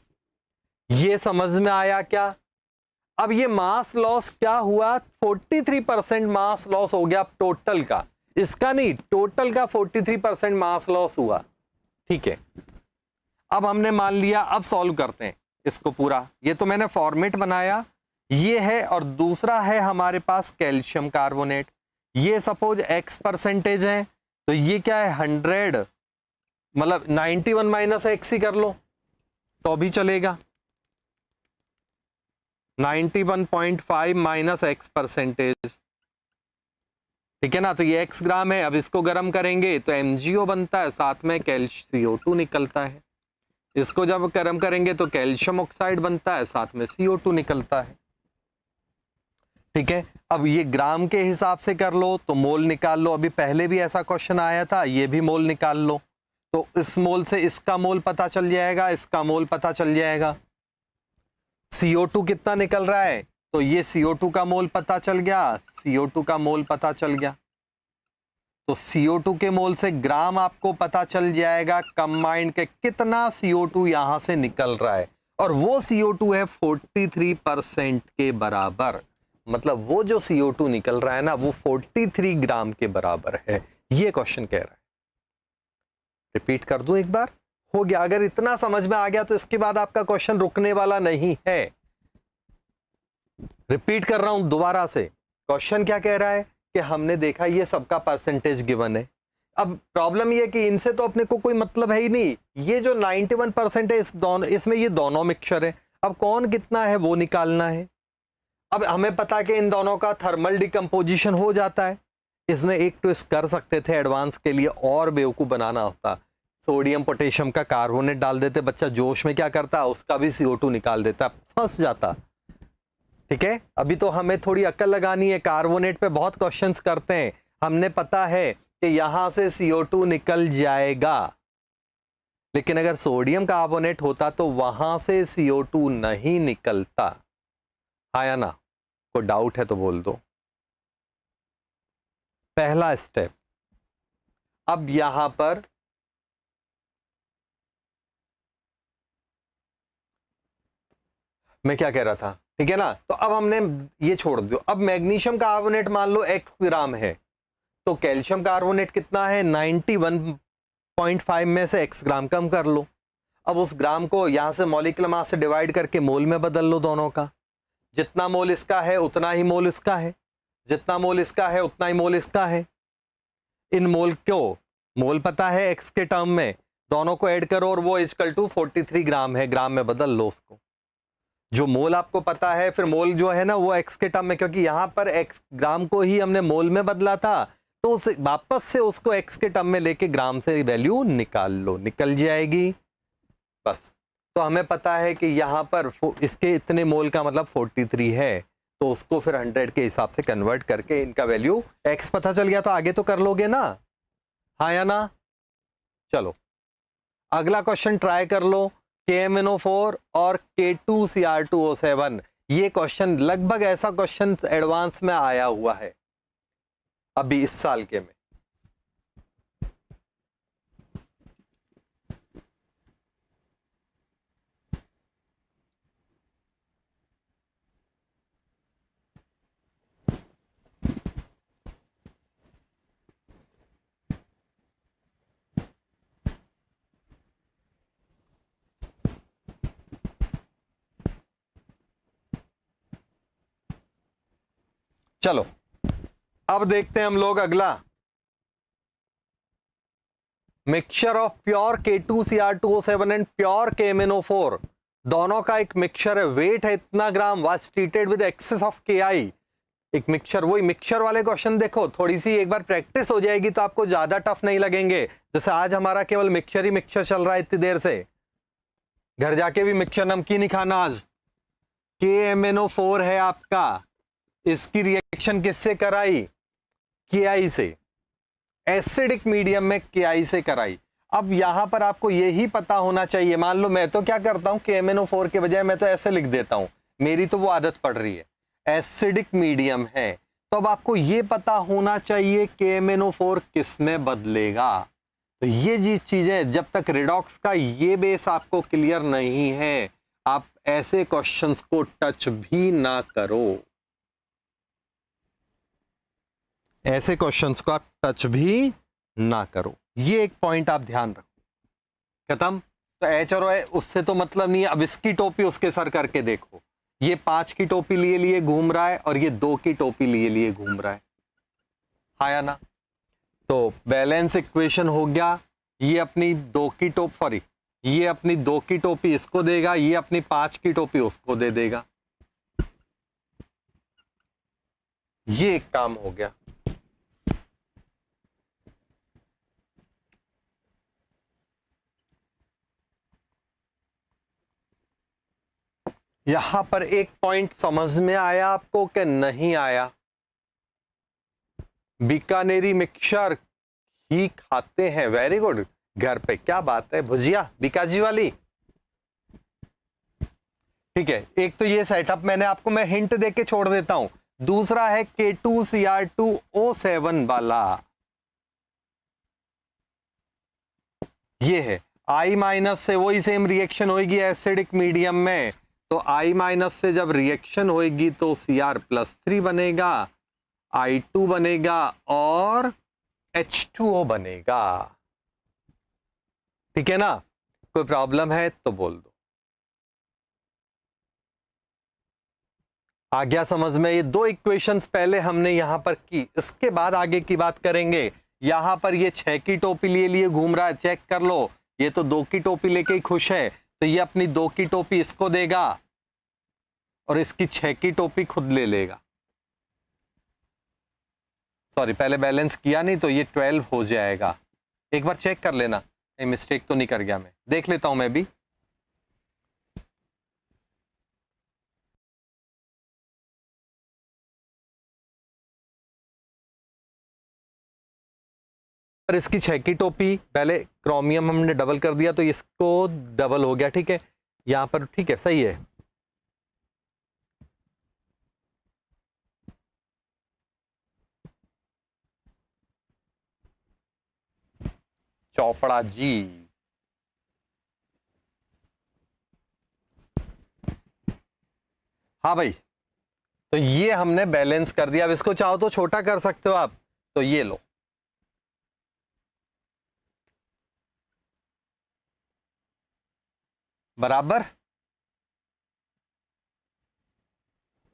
ये समझ में आया क्या? अब ये मास लॉस क्या हुआ, 43% मास लॉस हो गया टोटल का, इसका नहीं, टोटल का 43% मास लॉस हुआ, ठीक है। अब हमने मान लिया, अब सॉल्व करते हैं इसको पूरा, ये तो मैंने फॉर्मेट बनाया, ये है, और दूसरा है हमारे पास कैल्शियम कार्बोनेट, ये सपोज X% है, तो ये क्या है 100, मतलब 91 माइनस एक्स ही कर लो तो भी चलेगा, 91.5 माइनस X%, ठीक है ना। तो ये X ग्राम है, अब इसको गर्म करेंगे तो MgO बनता है, साथ में CO2 निकलता है, इसको जब गर्म करेंगे तो कैल्शियम ऑक्साइड बनता है, साथ में CO2 निकलता है, ठीक है। अब ये ग्राम के हिसाब से कर लो तो मोल निकाल लो, अभी पहले भी ऐसा क्वेश्चन आया था, ये भी मोल निकाल लो, तो इस मोल से इसका मोल पता चल जाएगा, इसका मोल पता चल जाएगा। CO2 कितना निकल रहा है, तो ये CO2 का मोल पता चल गया, CO2 का मोल पता चल गया, तो CO2 के मोल से ग्राम आपको पता चल जाएगा कंबाइंड के कितना CO2 यहां से निकल रहा है, और वो CO2 है 43% के बराबर। मतलब वो जो CO2 निकल रहा है ना, वो 43 ग्राम के बराबर है। ये क्वेश्चन कह रहा है। रिपीट कर दूं एक बार, हो गया? अगर इतना समझ में आ गया तो इसके बाद आपका क्वेश्चन रुकने वाला नहीं है। रिपीट कर रहा हूं दोबारा से। क्वेश्चन क्या कह रहा है कि हमने देखा ये सबका परसेंटेज गिवन है। अब प्रॉब्लम ये कि इनसे तो अपने को कोई मतलब है ही नहीं। ये जो 91% है इसमें ये दोनों मिक्सचर है। अब कौन कितना है वो निकालना है। अब हमें पता है कि इन दोनों का थर्मल डिकम्पोजिशन हो जाता है। इसमें एक ट्विस्ट कर सकते थे एडवांस के लिए, और बेवकूफ बनाना होता। सोडियम पोटेशियम का कार्बोनेट डाल देते, बच्चा जोश में क्या करता, उसका भी CO2 निकाल देता, फंस जाता। ठीक है, अभी तो हमें थोड़ी अक्ल लगानी है। कार्बोनेट पे बहुत क्वेश्चंस करते हैं, हमने पता है कि यहां से CO2 निकल जाएगा, लेकिन अगर सोडियम कार्बोनेट होता तो वहां से CO2 नहीं निकलता। हाँ या ना? कोई डाउट है तो बोल दो। पहला स्टेप। अब यहां पर मैं क्या कह रहा था, ठीक है ना? तो अब हमने ये छोड़ दो। अब मैग्नीशियम कार्बोनेट मान लो x ग्राम है, तो कैल्शियम कार्बोनेट कितना है? 91.5 में से x ग्राम कम कर लो। अब उस ग्राम को यहां से मॉलिक्यूलर मास से डिवाइड करके मोल में बदल लो दोनों का। जितना मोल इसका है उतना ही मोल इसका है, जितना मोल इसका है उतना ही मोल इसका है। इन मोल को, मोल पता है x के टर्म में, दोनों को ऐड करो और वो इक्वल टू 43 ग्राम है, ग्राम में बदल लो उसको। जो मोल आपको पता है, फिर मोल जो है ना वो x के टर्म में, क्योंकि यहां पर x ग्राम को ही हमने मोल में बदला था, तो उस वापस से उसको x के टर्म में लेके ग्राम से वैल्यू निकाल लो, निकल जाएगी बस। तो हमें पता है कि यहां पर इसके इतने मोल का मतलब 43 है, तो उसको फिर 100 के हिसाब से कन्वर्ट करके इनका वैल्यू x पता चल गया, तो आगे तो कर लोगे ना? हाँ या ना? चलो अगला क्वेश्चन ट्राई कर लो। KMnO4 और K2Cr2O7, ये क्वेश्चन लगभग ऐसा क्वेश्चन एडवांस में आया हुआ है अभी इस साल के में। चलो अब देखते हैं हम लोग अगला। Mixture of pure K2Cr2O7 and pure KMnO4, दोनों का एक मिक्सचर है, वेट है इतना gram, was treated with excess of Ki। एक मिक्सचर, वही मिक्सचर वाले क्वेश्चन देखो, थोड़ी सी एक बार प्रैक्टिस हो जाएगी तो आपको ज्यादा टफ नहीं लगेंगे। जैसे आज हमारा केवल मिक्सचर ही मिक्सचर चल रहा है इतनी देर से, घर जाके भी मिक्सचर नमकीन ही खाना आज। KMnO4 है आपका, इसकी रिएक्शन किससे कराई? Ki से, एसिडिक मीडियम में Ki से कराई। अब यहां पर आपको यही पता होना चाहिए, मान लो मैं तो क्या करता हूं, KMnO4 के बजाय मैं तो ऐसे लिख देता हूं, मेरी तो वो आदत पड़ रही है, एसिडिक मीडियम है, तो अब आपको ये पता होना चाहिए KMnO4 किस में बदलेगा। तो ये जी चीजें, जब तक रिडॉक्स का ये बेस आपको क्लियर नहीं है, आप ऐसे क्वेश्चंस को टच भी ना करो, ऐसे क्वेश्चंस को आप टच भी ना करो। ये एक पॉइंट आप ध्यान रखो। खत्म? तो H और O उससे तो मतलब नहीं है। अब इसकी टोपी उसके सर करके देखो, ये 5 की टोपी लिए लिए घूम रहा है और ये 2 की टोपी लिए लिए घूम रहा है। हाँ या ना? तो बैलेंस इक्वेशन हो गया। ये अपनी 2 की टोपी, सॉरी, ये अपनी 2 की टोपी इसको देगा, ये अपनी 5 की टोपी उसको दे देगा। ये एक काम हो गया। यहां पर एक पॉइंट समझ में आया आपको कि नहीं आया? बीकानेरी मिक्सचर ही खाते हैं, वेरी गुड, घर पे क्या बात है, भुजिया बीकाजी वाली। ठीक है, एक तो ये सेटअप मैंने आपको, मैं हिंट देके छोड़ देता हूं। दूसरा है K2Cr2O7 वाला, ये है I माइनस से वही सेम रिएक्शन होगी एसिडिक मीडियम में, तो I माइनस से जब रिएक्शन होगी तो Cr+3 बनेगा, I2 बनेगा और H2O बनेगा। ठीक है ना? कोई प्रॉब्लम है तो बोल दो। आ गया समझ में? ये दो इक्वेशंस पहले हमने यहां पर की, इसके बाद आगे की बात करेंगे। यहां पर ये 6 की टोपी लिए घूम रहा है, चेक कर लो। ये तो 2 की टोपी लेके ही खुश है, तो ये अपनी 2 की टोपी इसको देगा और इसकी 6 की टोपी खुद ले लेगा। सॉरी, पहले बैलेंस किया नहीं तो ये 12 हो जाएगा। एक बार चेक कर लेना, मिस्टेक तो नहीं कर गया मैं, देख लेता हूं मैं भी। पर इसकी 6 की टोपी, पहले क्रोमियम हमने डबल कर दिया तो इसको डबल हो गया। ठीक है, यहां पर ठीक है, सही है। चौपड़ा जी, हाँ भाई, तो ये हमने बैलेंस कर दिया। अब इसको चाहो तो छोटा कर सकते हो आप, तो ये लो, बराबर।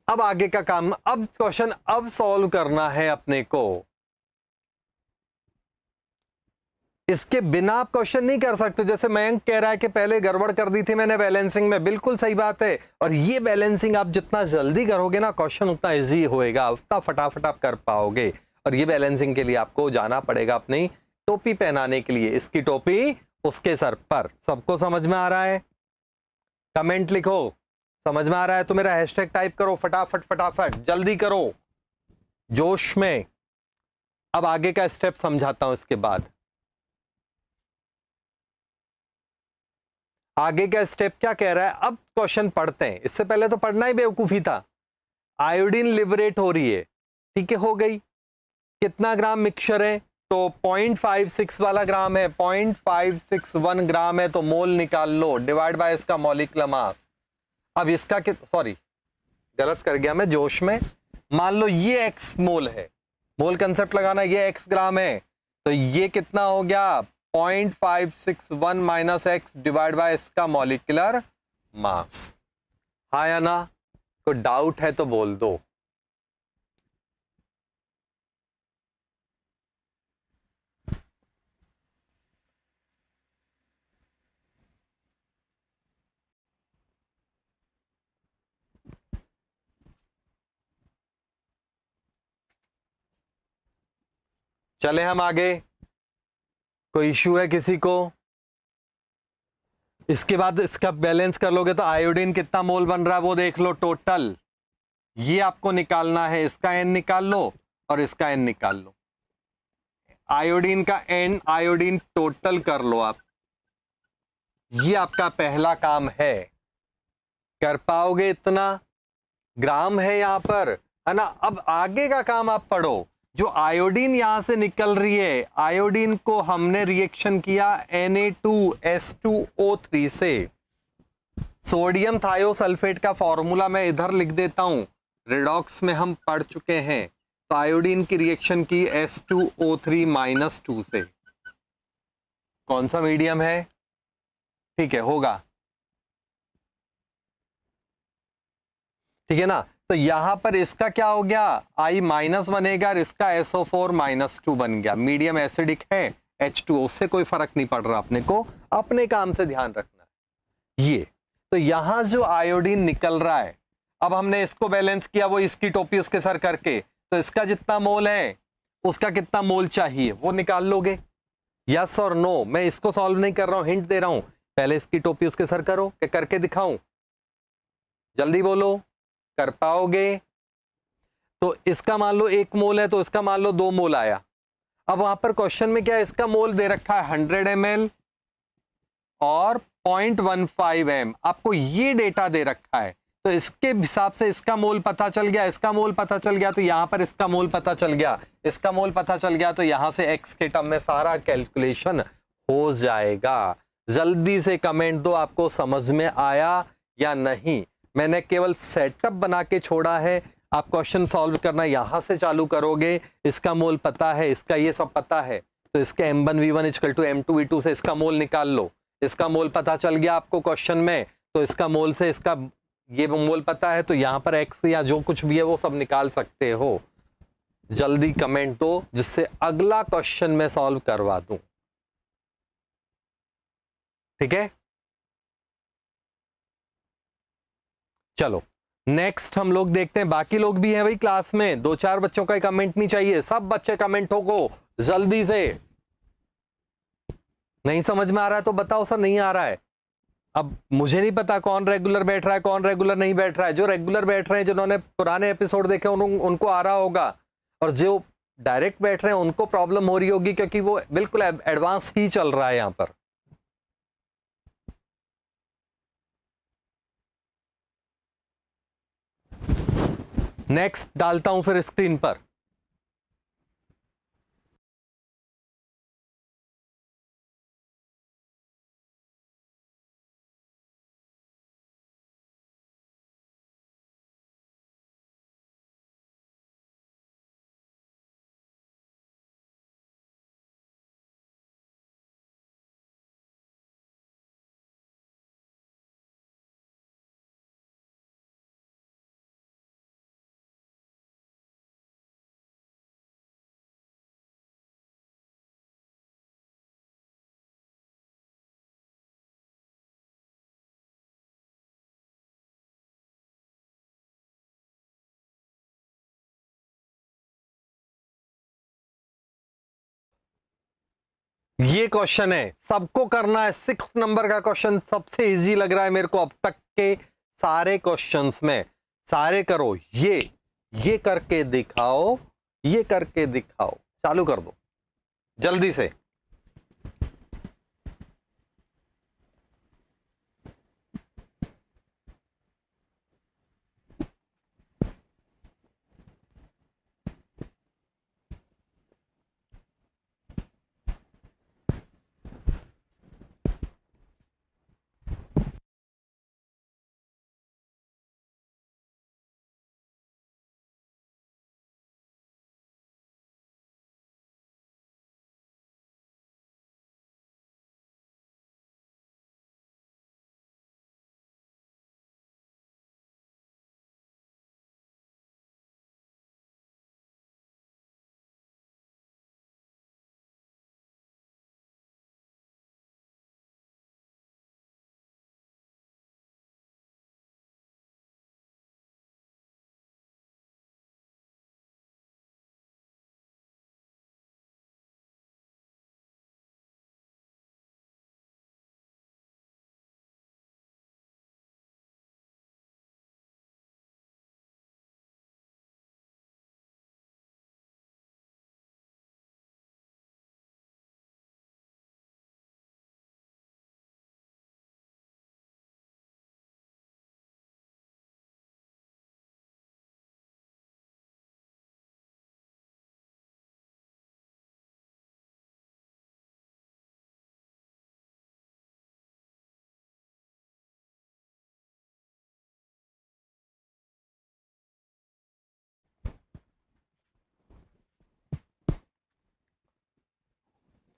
अब आगे का काम, अब क्वेश्चन अब सॉल्व करना है अपने को। इसके बिना आप क्वेश्चन नहीं कर सकते। जैसे मयंक कह रहा है कि पहले गड़बड़ कर दी थी मैंने बैलेंसिंग में, बिल्कुल सही बात है। और ये बैलेंसिंग आप जितना जल्दी करोगे ना, क्वेश्चन उतना इजी होएगा, उतना फटाफट आप कर पाओगे। और ये बैलेंसिंग के लिए आपको जाना पड़ेगा अपनी टोपी पहनाने के लिए, इसकी टोपी उसके सर पर। सबको समझ में आ रहा है? कमेंट लिखो, समझ में आ रहा है तो मेरा हैशटैग टाइप करो, फटाफट फटाफट जल्दी करो, जोश में। अब आगे का स्टेप समझाता हूं इसके बाद। आगे का स्टेप क्या कह रहा है, अब क्वेश्चन पढ़ते हैं। इससे पहले तो पढ़ना ही बेवकूफी था। आयोडीन लिबरेट हो रही है, ठीक है, हो गई। कितना ग्राम मिक्सचर है? तो 0.56 वाला ग्राम है, 0.561 ग्राम है, तो मोल निकाल लो, डिवाइड बाय इसका मॉलिक्यूलर मास। अब इसका सॉरी, गलत कर गया मैं जोश में। मान लो ये x मोल है, मोल कंसेप्ट लगाना, ये x ग्राम है, तो ये कितना हो गया? 0.561 माइनस एक्स डिवाइड बाय इसका मॉलिक्यूलर मास। हाँ या ना? कोई डाउट है तो बोल दो। चले हम आगे, कोई इश्यू है किसी को? इसके बाद इसका बैलेंस कर लोगे तो आयोडीन कितना मोल बन रहा है वो देख लो टोटल। ये आपको निकालना है, इसका एन निकाल लो और इसका एन निकाल लो। आयोडीन का एन, आयोडीन टोटल कर लो आप। ये आपका पहला काम है, कर पाओगे इतना? ग्राम है यहां पर, है ना? अब आगे का काम आप पढ़ो। जो आयोडीन यहां से निकल रही है, आयोडीन को हमने रिएक्शन किया Na2S2O3 से। सोडियम थायोसल्फेट का फॉर्मूला मैं इधर लिख देता हूं, रिडॉक्स में हम पढ़ चुके हैं। तो आयोडीन की रिएक्शन की S2O3-2 से। कौन सा मीडियम है? ठीक है, होगा, ठीक है ना? तो यहां पर इसका क्या हो गया? I माइनस बनेगा और इसका SO4-2 बन गया। मीडियम एसिडिक है, H2O से कोई फर्क नहीं पड़ रहा, अपने को अपने काम से ध्यान रखना है। ये तो यहां जो आयोडीन निकल रहा है, अब हमने इसको बैलेंस किया, वो इसकी टोपी उसके सर करके, तो इसका जितना मोल है उसका कितना मोल चाहिए वो निकाल लोगे। यस और नो? मैं इसको सॉल्व नहीं कर रहा हूं, हिंट दे रहा हूं। पहले इसकी टोपी उसके सर करो, क्या करके दिखाऊं? जल्दी बोलो, कर पाओगे? तो इसका मान लो 1 मोल है, तो इसका मान लो 2 मोल आया। अब वहां पर क्वेश्चन में क्या है, इसका मोल दे रखा है 100 ml और 0.15 m। आपको ये डेटा दे रखा है, तो इसके हिसाब से इसका मोल पता चल गया, इसका मोल पता चल गया, तो यहां पर इसका मोल पता चल गया, इसका मोल पता चल गया, तो यहां से x के टर्म में सारा कैलकुलेशन हो जाएगा। जल्दी से कमेंट दो, आपको समझ में आया या नहीं। मैंने केवल सेटअप बना के छोड़ा है, आप क्वेश्चन सॉल्व करना यहां से चालू करोगे। इसका मोल पता है, इसका ये सब पता है, तो इसके m1v1 इक्वल टू m2v2 से इसका मोल निकाल लो। इसका मोल पता चल गया आपको क्वेश्चन में, तो इसका मोल से इसका ये मोल पता है, तो यहां पर x या जो कुछ भी है वो सब निकाल सकते हो। जल्दी कमेंट दो जिससे अगला क्वेश्चन मैं सॉल्व करवा दूं। ठीक है, चलो नेक्स्ट हम लोग देखते हैं। बाकी लोग भी हैं भाई क्लास में, 2-4 बच्चों का कमेंट नहीं चाहिए, सब बच्चे कमेंट हो को जल्दी से। नहीं समझ में आ रहा है तो बताओ सर नहीं आ रहा है। अब मुझे नहीं पता कौन रेगुलर बैठ रहा है कौन रेगुलर नहीं बैठ रहा है। जो रेगुलर बैठ रहे हैं, जिन्होंने पुराने एपिसोड देखे उनको आ रहा होगा, और जो डायरेक्ट बैठ रहे हैं उनको प्रॉब्लम हो रही होगी, क्योंकि वो बिल्कुल एडवांस ही चल रहा है यहां पर। नेक्स्ट डालता हूं फिर स्क्रीन पर। ये क्वेश्चन है, सबको करना है। 6 नंबर का क्वेश्चन सबसे इजी लग रहा है मेरे को अब तक के सारे क्वेश्चंस में। सारे करो, ये करके दिखाओ, ये करके दिखाओ। चालू कर दो जल्दी से।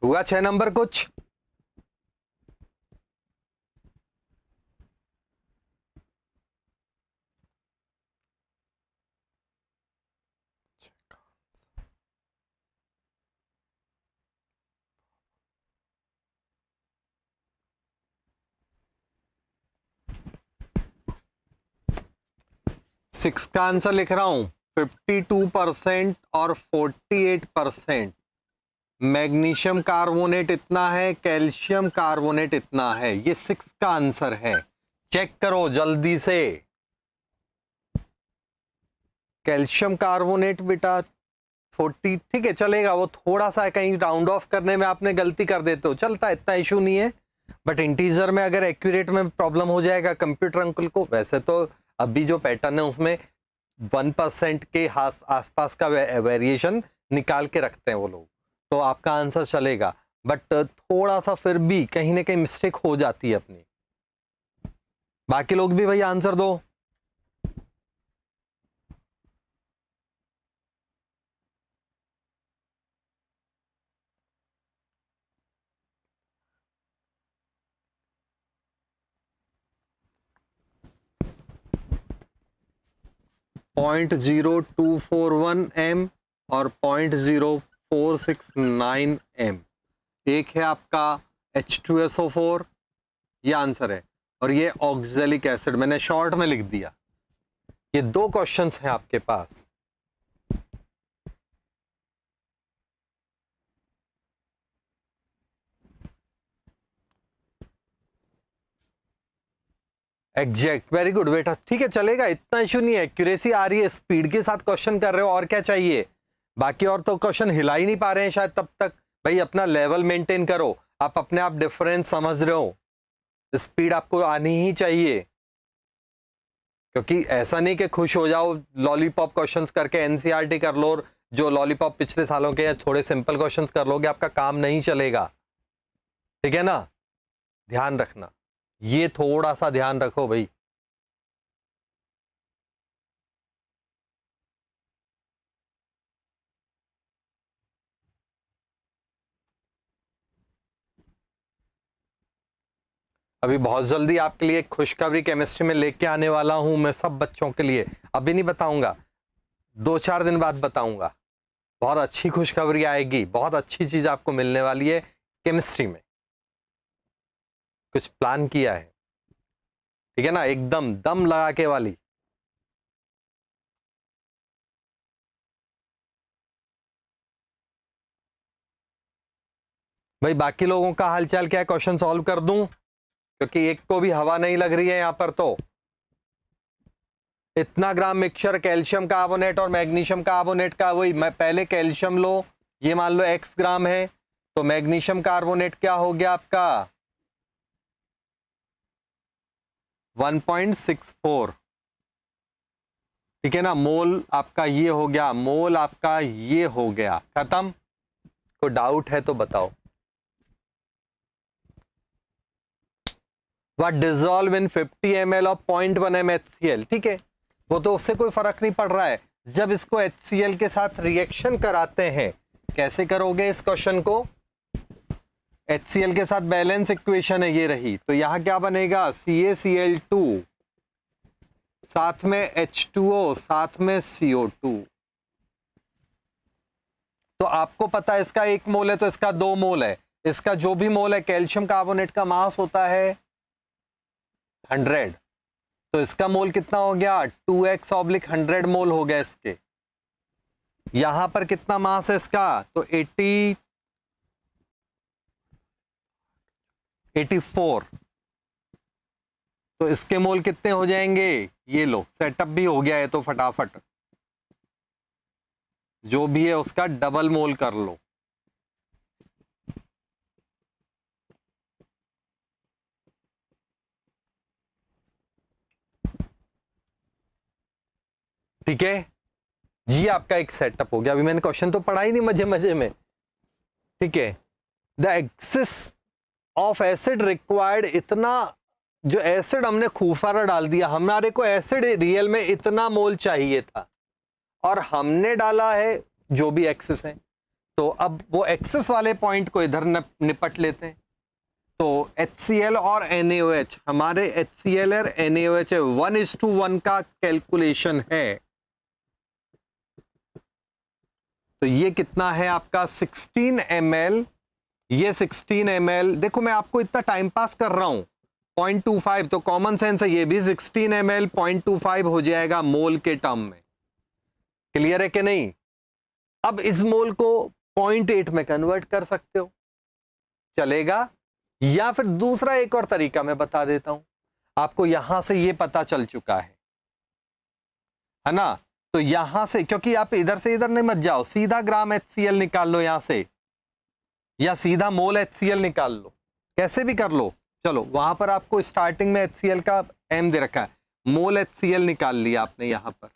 हुआ 6 नंबर कुछ? सिक्स का आंसर लिख रहा हूं। 52% और 48%। मैग्नीशियम कार्बोनेट इतना है, कैल्शियम कार्बोनेट इतना है। ये 6 का आंसर है। चेक करो जल्दी से। कैल्शियम कार्बोनेट बेटा 40, ठीक है चलेगा। वो थोड़ा सा कहीं राउंड ऑफ करने में आपने गलती कर देते हो, चलता है, इतना इशू नहीं है। बट इंटीजर में अगर एक्यूरेट में प्रॉब्लम हो जाएगा कंप्यूटर अंकल को। वैसे तो अभी जो पैटर्न है उसमें 1% के आसपास का वेरिएशन निकाल के रखते हैं वो लोग, तो आपका आंसर चलेगा। बट थोड़ा सा फिर भी कहीं ना कहीं मिस्टेक हो जाती है अपनी। बाकी लोग भी भाई आंसर दो। .0241 m और 0.0469 m। एक है आपका H2SO4, ये आंसर है, और ये ऑक्जेलिक एसिड मैंने शॉर्ट में लिख दिया। ये दो क्वेश्चंस हैं आपके पास। एग्जैक्ट, वेरी गुड बेटा, ठीक है चलेगा, इतना इशू नहीं है। एक्यूरेसी आ रही है, स्पीड के साथ क्वेश्चन कर रहे हो, और क्या चाहिए। बाकी और तो क्वेश्चन हिला ही नहीं पा रहे हैं शायद तब तक। भाई अपना लेवल मेंटेन करो, आप अपने आप डिफरेंस समझ रहे हो, स्पीड आपको आनी ही चाहिए। क्योंकि ऐसा नहीं कि खुश हो जाओ लॉलीपॉप क्वेश्चंस करके, एनसीईआरटी कर लो, और जो लॉलीपॉप पिछले सालों के थोड़े सिंपल क्वेश्चंस कर लोगे, आपका काम नहीं चलेगा। ठीक है ना, ध्यान रखना, ये थोड़ा सा ध्यान रखो भाई। अभी बहुत जल्दी आपके लिए खुशखबरी केमिस्ट्री में लेके आने वाला हूं मैं, सब बच्चों के लिए। अभी नहीं बताऊंगा, 2-4 दिन बाद बताऊंगा। बहुत अच्छी खुशखबरी आएगी, बहुत अच्छी चीज आपको मिलने वाली है केमिस्ट्री में। कुछ प्लान किया है, ठीक है ना, एकदम दम लगा के वाली। भाई बाकी लोगों का हालचाल क्या है, क्वेश्चन सॉल्व कर दूं, क्योंकि एक को भी हवा नहीं लग रही है यहां पर। तो इतना ग्राम मिक्सचर कैल्शियम कार्बोनेट और मैग्नीशियम कार्बोनेट का, वही मैं पहले कैल्शियम लो, ये मान लो x ग्राम है, तो मैग्नीशियम कार्बोनेट क्या हो गया आपका 1.64। ठीक है ना, मोल आपका ये हो गया, मोल आपका ये हो गया, खत्म। कोई डाउट है तो बताओ। What dissolve in 50 ml of 0.1 m HCl, ठीक है, वो तो उससे कोई फर्क नहीं पड़ रहा है। जब इसको HCl के साथ रिएक्शन कराते हैं, कैसे करोगे इस क्वेश्चन को, HCl के साथ बैलेंस इक्वेशन है ये रही, तो यहां क्या बनेगा CaCl2 साथ में H2O साथ में CO2। तो आपको पता है इसका 1 मोल है तो इसका 2 मोल है, इसका जो भी मोल है, कैल्शियम कार्बोनेट का मास होता है 100, तो इसका मोल कितना हो गया 2x/100 मोल हो गया इसके। यहां पर कितना मास है इसका, तो 84, तो इसके मोल कितने हो जाएंगे, ये लो सेटअप भी हो गया है, तो फटाफट जो भी है उसका डबल मोल कर लो। ठीक है, ये आपका एक सेटअप हो गया। अभी मैंने क्वेश्चन तो पढ़ा ही नहीं मजे मजे में। ठीक है, the excess of acid required, इतना जो एसिड हमने खूब सारा डाल दिया, हमारे को एसिड रियल में इतना मोल चाहिए था, और हमने डाला है जो भी एक्सेस है। तो अब वो एक्सेस वाले पॉइंट को इधर निपट लेते हैं। तो HCl और NaOH, हमारे HCl और NaOH 1:1 का कैलकुलेशन है। तो ये कितना है आपका 16 ml, ये 16 ml। देखो मैं आपको इतना टाइम पास कर रहा हूं, 0.25, तो कॉमन सेंस है, ये भी 16 ml 0.25 हो जाएगा मोल के टर्म में। क्लियर है कि नहीं। अब इस मोल को 0.8 में कन्वर्ट कर सकते हो, चलेगा, या फिर दूसरा एक और तरीका मैं बता देता हूं आपको। यहां से ये पता चल चुका है ना, तो यहां से, क्योंकि आप इधर से इधर नहीं मत जाओ, सीधा ग्राम HCl निकाल लो यहां से, या सीधा मोल HCl निकाल लो, कैसे भी कर लो। चलो वहां पर आपको स्टार्टिंग में HCl का m दे रखा है, मोल HCl निकाल लिया आपने यहां पर।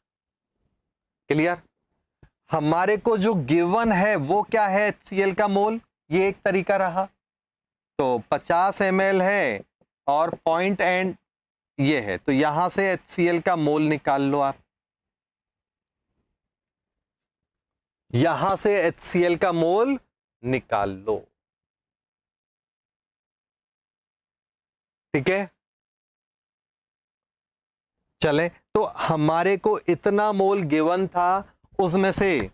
क्लियर, हमारे को जो गिवन है वो क्या है HCl का मोल ये एक तरीका रहा। तो 50 ml है और पॉइंट एंड ये है, तो यहां से HCl का मोल निकाल लो आप, यहां से HCl का मोल निकाल लो, ठीक है। चले, तो हमारे को इतना मोल गिवन था, उसमें से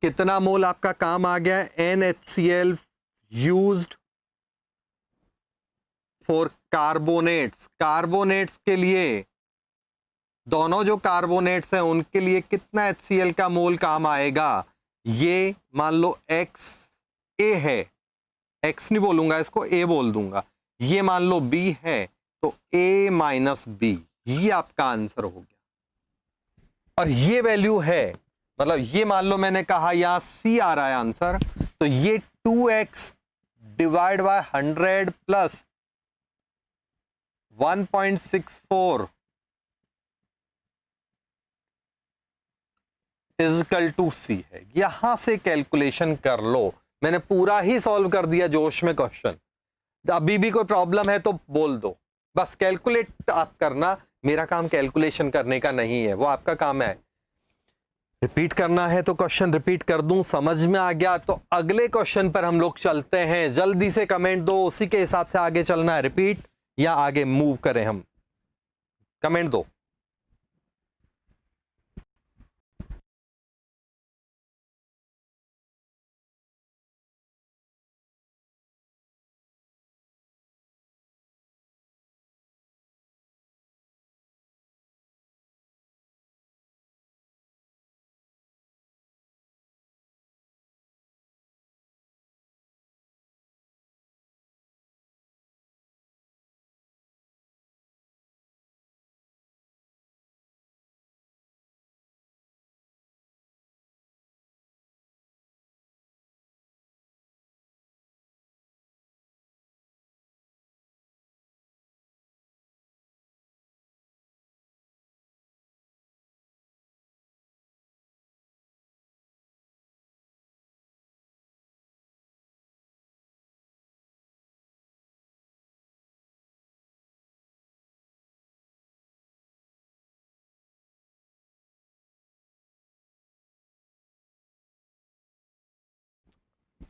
कितना मोल आपका काम आ गया, NHCl used for carbonates. Carbonates के लिए, दोनों जो कार्बोनेट्स हैं उनके लिए कितना HCl का मोल काम आएगा, ये मान लो x a है, x नहीं बोलूंगा इसको, a बोल दूंगा, ये मान लो b है, तो a माइनस b, ये आपका आंसर हो गया। और ये वैल्यू है, मतलब ये मान लो मैंने कहा यहां C आ रहा है आंसर, तो ये 2x divide by 100 plus 1.64 equal to C है। यहां से कैलकुलेशन कर लो, मैंने पूरा ही सॉल्व कर दिया जोश में क्वेश्चन। अभी भी कोई प्रॉब्लम है तो बोल दो, बस कैलकुलेट आप करना, मेरा काम कैलकुलेशन करने का नहीं है, वो आपका काम है। रिपीट करना है तो क्वेश्चन रिपीट कर दूं, समझ में आ गया तो अगले क्वेश्चन पर हम लोग चलते हैं। जल्दी से कमेंट दो, उसी के हिसाब से आगे चलना है, रिपीट या आगे मूव करें हम, कमेंट दो।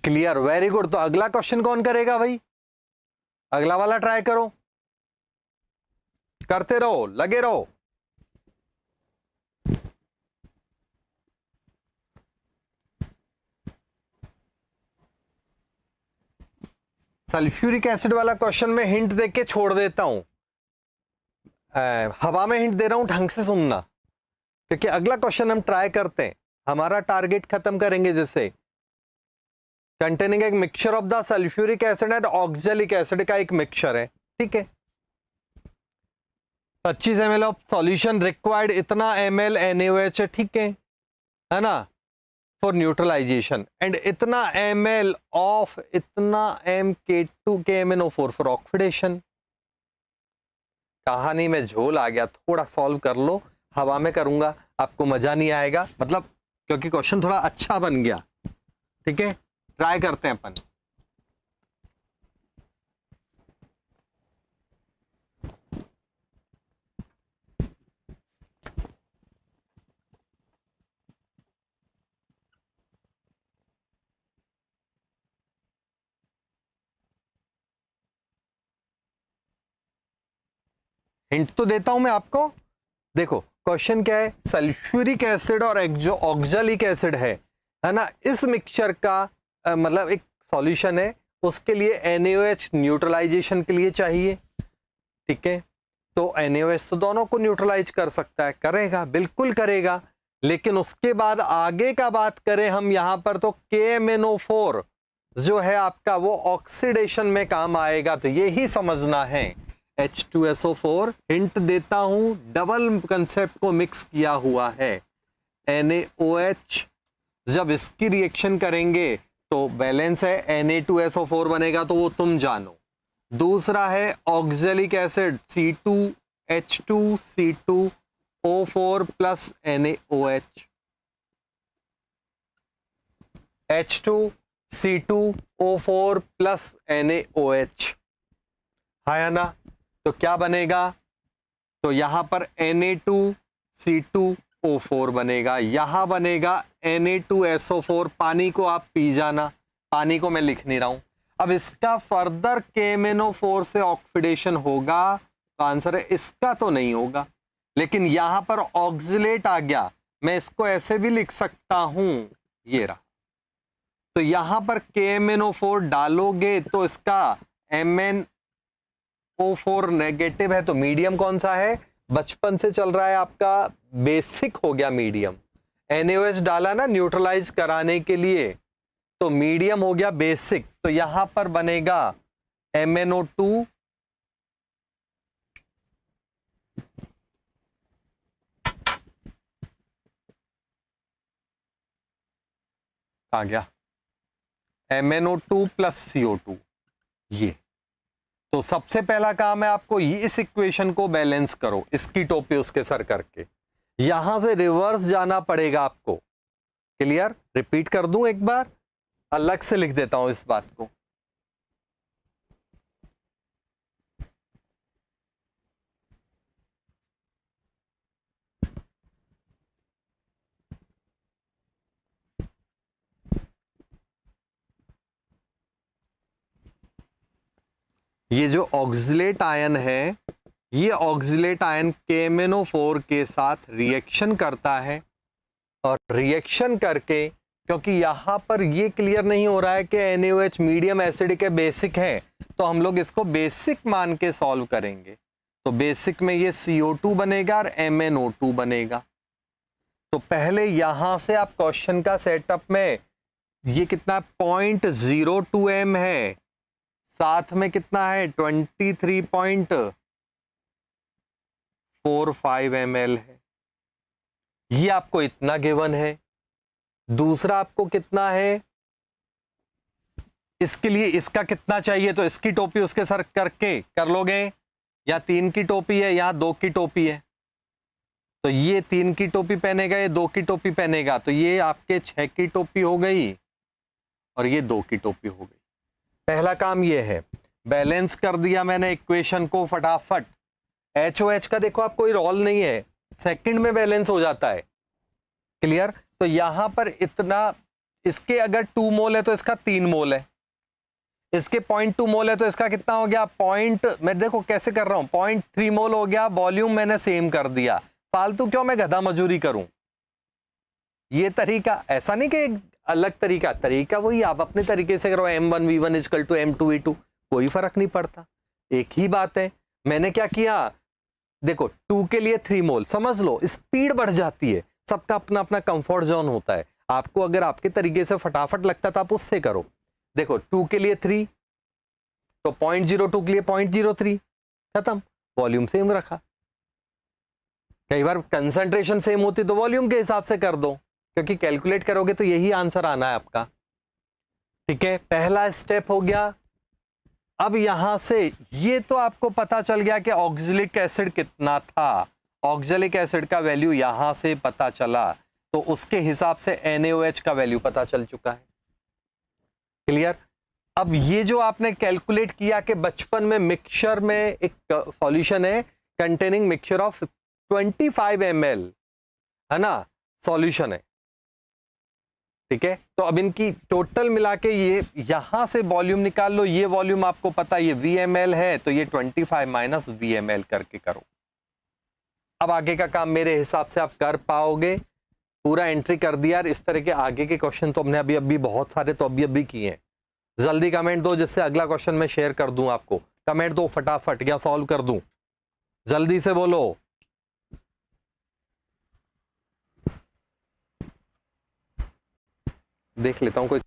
Clear, very good. तो अगला क्वेश्चन कौन करेगा भाई, अगला वाला ट्राई करो, करते रहो, लगे रहो। सल्फ्यूरिक एसिड वाला क्वेश्चन में हिंट देके के छोड़ देता हूं, हवा में हिंट दे रहा हूं, ढंग से सुनना, क्योंकि अगला क्वेश्चन हम ट्राई करते हैं, हमारा टारगेट खत्म करेंगे जिससे कंटेनिंग एक mixture of the sulphuric acid and oxalic acid का एक मिक्सचर है, ठीक है। 25 ml ऑफ सॉल्यूशन रिक्वायर्ड, इतना ml NaOH है, ठीक है ना, फॉर न्यूट्रलाइजेशन, एंड इतना ml ऑफ इतना MK2 KMnO4 फॉर ऑक्सीडेशन। कहानी में झोल आ गया, थोड़ा सॉल्व कर लो, हवा में करूंगा आपको मजा नहीं आएगा, मतलब क्योंकि क्वेश्चन थोड़ा अच्छा बन गया, ठीक है। ट्राई करते हैं अपन, हिंट तो देता हूं मैं आपको। देखो क्वेश्चन क्या है, सल्फ्यूरिक एसिड और ऑक्जेलिक एसिड है ना, इस मिक्सचर का मतलब एक सॉल्यूशन है, उसके लिए NaOH न्यूट्रलाइजेशन के लिए चाहिए, ठीक है। तो NaOH तो दोनों को न्यूट्रलाइज कर सकता है, करेगा, बिल्कुल करेगा, लेकिन उसके बाद आगे का बात करें हम यहां पर, तो KMnO4 जो है आपका वो ऑक्सीडेशन में काम आएगा, तो यही समझना है। H2SO4 हिंट देता हूं, डबल कंसेप्ट को मिक्स किया हुआ है। NaOH जब इसकी रिएक्शन करेंगे तो बैलेंस है, Na2SO4 बनेगा, तो वो तुम जानो। दूसरा है oxalic acid C2H2C2O4 plus NaOH, H2 C2O4 plus NaOH है ना। तो क्या बनेगा, तो यहां पर Na2C2O4 बनेगा, यहां बनेगा Na2SO4। पानी को आप पी जाना, पानी को मैं लिख नहीं रहा हूं। अब इसका फर्दर KMnO4 से ऑक्सीडेशन होगा, तो आंसर है इसका तो नहीं होगा। लेकिन यहां पर ऑक्सिलेट आ गया, मैं इसको ऐसे भी लिख सकता हूं, ये रहा। तो यहां पर KMnO4 डालोगे तो इसका MnO4 नेगेटिव है, तो मीडियम कौन सा है, बचपन से चल रहा है आपका, बेसिक हो गया मीडियम। NaOH डाला ना न्यूट्रलाइज कराने के लिए, तो मीडियम हो गया बेसिक। तो यहां पर बनेगा MnO2 आ गया, MnO2 प्लस CO2 ये। तो सबसे पहला काम है आपको इस इक्वेशन को बैलेंस करो, इसकी टोपी उसके सर करके, यहां से रिवर्स जाना पड़ेगा आपको। क्लियर, रिपीट कर दूं एक बार, अलग से लिख देता हूं इस बात को। ये जो ऑक्सिलेट आयन है, ये ऑक्सिलेट आयन KMnO4 के साथ रिएक्शन करता है, और रिएक्शन करके, क्योंकि यहां पर ये क्लियर नहीं हो रहा है कि NaOH मीडियम एसिडिक है बेसिक है, तो हम लोग इसको बेसिक मान के सॉल्व करेंगे। तो बेसिक में ये CO2 बनेगा और MnO2 बनेगा। तो पहले यहां से आप क्वेश्चन का सेटअप में, ये कितना 0.02 m है, साथ में कितना है 23.45 ml है, ये आपको इतना गिवन है। दूसरा आपको कितना है, इसके लिए इसका कितना चाहिए, तो इसकी टोपी उसके सर करके कर लोगे, या 3 की टोपी है, या 2 की टोपी है, तो ये 3 की टोपी पहनेगा, ये 2 की टोपी पहनेगा, तो ये आपके 6 की टोपी हो गई, और ये 2 की टोपी हो गई। पहला काम ये है, बैलेंस कर दिया मैंने इक्वेशन को फटाफट। HOH का देखो आप कोई रोल नहीं है, सेकंड में बैलेंस हो जाता है। क्लियर, तो यहां पर इतना, इसके अगर 2 मोल है तो इसका 3 मोल है, इसके 0.2 मोल है तो इसका कितना हो गया, मैं देखो कैसे कर रहा हूं, 0.3 मोल हो गया। वॉल्यूम मैंने सेम कर दिया, फालतू क्यों मैं गधा मजूरी करूं। ये तरीका ऐसा नहीं कि एक अलग तरीका वही, आप अपने तरीके से करो, M1V1 इक्वल टू M2V2, कोई फर्क नहीं पड़ता, एक ही बात है। मैंने क्या किया, देखो 2 के लिए 3 मोल, समझ लो स्पीड बढ़ जाती है, सबका अपना अपना कंफर्ट जोन होता है। आपको अगर आपके तरीके से फटाफट लगता था आप उससे करो। देखो 2 के लिए 3, तो 0.02 के लिए 0.03, खत्म, वॉल्यूम सेम रखा। कई बार कंसंट्रेशन सेम होती तो वॉल्यूम के हिसाब से कर दो, क्योंकि कैलकुलेट करोगे तो यही आंसर आना है आपका। ठीक है, पहला स्टेप हो गया। अब यहां से ये तो आपको पता चल गया कि ऑक्जेलिक एसिड कितना था, ऑक्जेलिक एसिड का वैल्यू यहां से पता चला, तो उसके हिसाब से NaOH का वैल्यू पता चल चुका है। क्लियर, अब ये जो आपने कैलकुलेट किया कि बचपन में मिक्सचर में एक सॉल्यूशन है कंटेनिंग मिक्सचर ऑफ 25 ml, है ना, सॉल्यूशन है। ठीक है, तो अब इनकी टोटल मिला के ये यहां से वॉल्यूम निकाल लो, ये वॉल्यूम आपको पता ये VmL है, तो ये 25 माइनस VmL करके करो। अब आगे का काम मेरे हिसाब से आप कर पाओगे, पूरा एंट्री कर दिया। इस तरह के आगे के क्वेश्चन तो हमने अभी बहुत सारे तो अभी किए हैं। जल्दी कमेंट दो जिससे अगला क्वेश्चन मैं शेयर कर दूं आपको, कमेंट दो फटाफट या सॉल्व कर दूं, जल्दी से बोलो। देख लेता हूं कोई।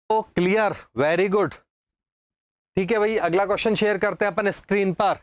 Oh clear, very good. ठीक है भाई, अगला क्वेश्चन शेयर करते हैं अपन स्क्रीन पर।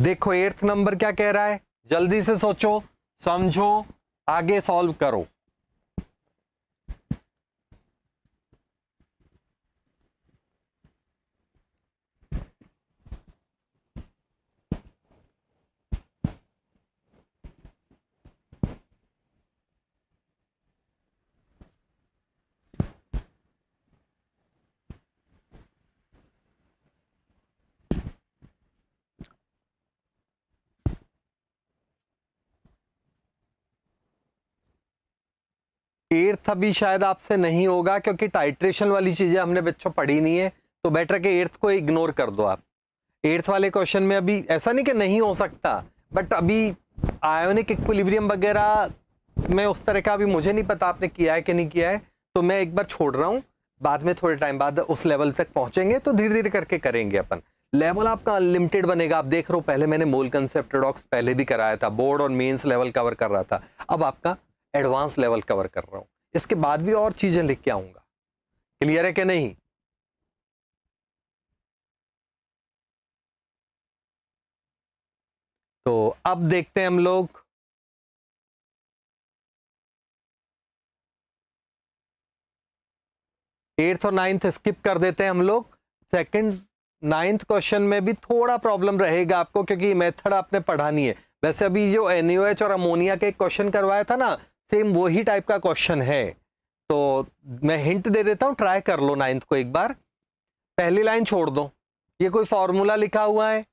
देखो 8th नंबर क्या कह रहा है, जल्दी से सोचो, समझो, आगे सॉल्व करो। एट्थ अभी शायद आपसे नहीं होगा क्योंकि टाइट्रेशन वाली चीजें हमने बच्चों पढ़ी नहीं है, तो बेटर के एट्थ को इग्नोर कर दो आप। एट्थ वाले क्वेश्चन में अभी ऐसा नहीं कि नहीं हो सकता, बट अभी आयोनिक इक्विलिब्रियम वगैरह में उस तरह का अभी मुझे नहीं पता आपने किया है कि नहीं किया है, तो मैं एक बार छोड़ रहा हूं, बाद में थोड़े टाइम बाद उस लेवल तक पहुंचेंगे तो धीरे धीरे करके करेंगे अपन। लेवल आपका अनलिमिटेड बनेगा। आप देख रहे हो पहले मैंने मोल कंसेप्ट रेडॉक्स पहले भी कराया था, बोर्ड और मेंस लेवल कवर कर रहा था, अब आपका एडवांस लेवल कवर कर रहा हूं, इसके बाद भी और चीजें लिख के आऊंगा। क्लियर है कि नहीं? तो अब देखते हैं हम लोग एट्थ और नाइन्थ स्किप कर देते हैं हम लोग। सेकंड नाइन्थ क्वेश्चन में भी थोड़ा प्रॉब्लम रहेगा आपको क्योंकि मेथड आपने पढ़ा नहीं है। वैसे अभी जो NaOH और अमोनिया के क्वेश्चन करवाया था ना, सेम वही टाइप का क्वेश्चन है, तो मैं हिंट दे देता हूं, ट्राई कर लो नाइन्थ को एक बार। पहली लाइन छोड़ दो, ये कोई फॉर्मूला लिखा हुआ है,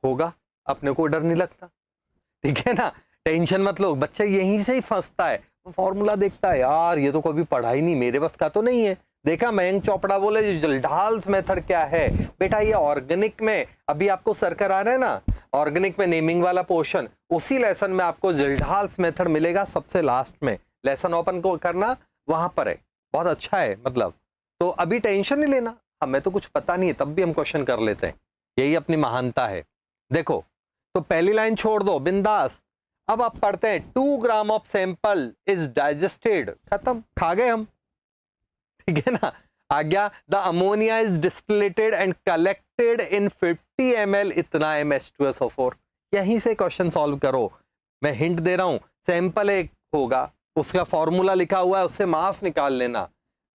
होगा, अपने को डर नहीं लगता, ठीक है ना, टेंशन मत लो। बच्चा यहीं से ही फंसता है, फॉर्मूला देखता है, यार ये तो कभी पढ़ा ही नहीं, मेरे बस का तो नहीं है। देखा मयंक चोपड़ा बोले जल्डाल्स मेथड क्या है बेटा, ये ऑर्गेनिक में अभी आपको सर करा रहे हैं ना, ऑर्गेनिक में नेमिंग वाला पोर्शन, उसी लेसन में आपको जल्डाल्स मेथड मिलेगा सबसे लास्ट में। लेसन ओपन को करना वहां पर है, बहुत अच्छा है मतलब। तो अभी टेंशन नहीं लेना, हमें तो कुछ पता नहीं है तब भी हम क्वेश्चन कर लेते हैं, यही अपनी महानता है। देखो तो पहली लाइन छोड़ दो बिंदास। अब आप पढ़ते हैं 2 gram of sample is digested, खत्म, खा गए हम, ठीक है ना। आ गया the ammonia is distilled and collected in 50 ml इतना MH2SO4। यहीं से क्वेश्चन सॉल्व करो। मैं हिंट दे रहा हूं, सैंपल एक होगा, उसका फॉर्मूला लिखा हुआ है, उससे मास निकाल लेना।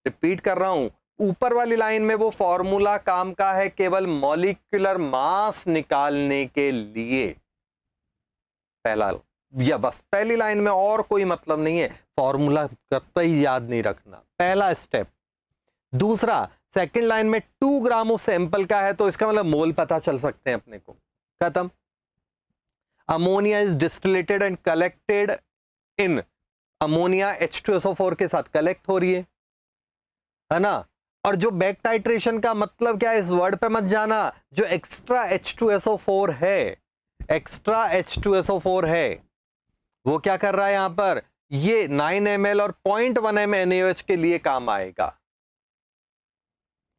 रिपीट कर रहा हूं, ऊपर वाली लाइन में वो फॉर्मूला काम का है केवल मॉलिक्यूलर मास निकालने के लिए, पहला या बस पहली लाइन में, और कोई मतलब नहीं है, फॉर्मूला कतई याद नहीं रखना, पहला स्टेप। दूसरा, सेकंड लाइन में 2 ग्राम ऑफ सैंपल का है तो इसका मतलब मोल पता चल सकते हैं अपने को, खत्म। Ammonia is distilled and collected in, ammonia H2SO4 के साथ कलेक्ट हो रही है ना। और जो बैक टाइट्रेशन का मतलब क्या है, इस वर्ड पे मत जाना, जो एक्स्ट्रा H2SO4 है, एक्स्ट्रा H2SO4 है, वो क्या कर रहा है यहां पर, ये 9 ml और 0.1 m NaOH के लिए काम आएगा।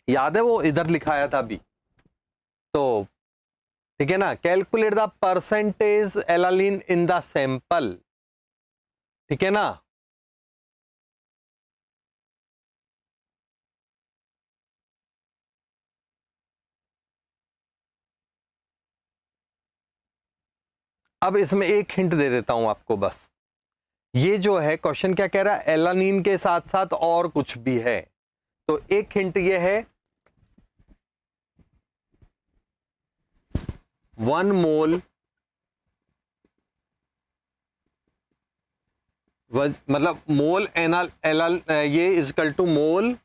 याद है वो इधर लिखाया था अभी, तो ठीक है ना। Calculate the percentage alanine in the sample, ठीक है ना। अब इसमें एक हिंट दे देता हूं आपको बस, ये जो है क्वेश्चन क्या कह रहा है, एलानिन के साथ साथ और कुछ भी है, तो एक हिंट ये है 1 मोल, मतलब मोल एनल एल, ये इजकल टू मोल,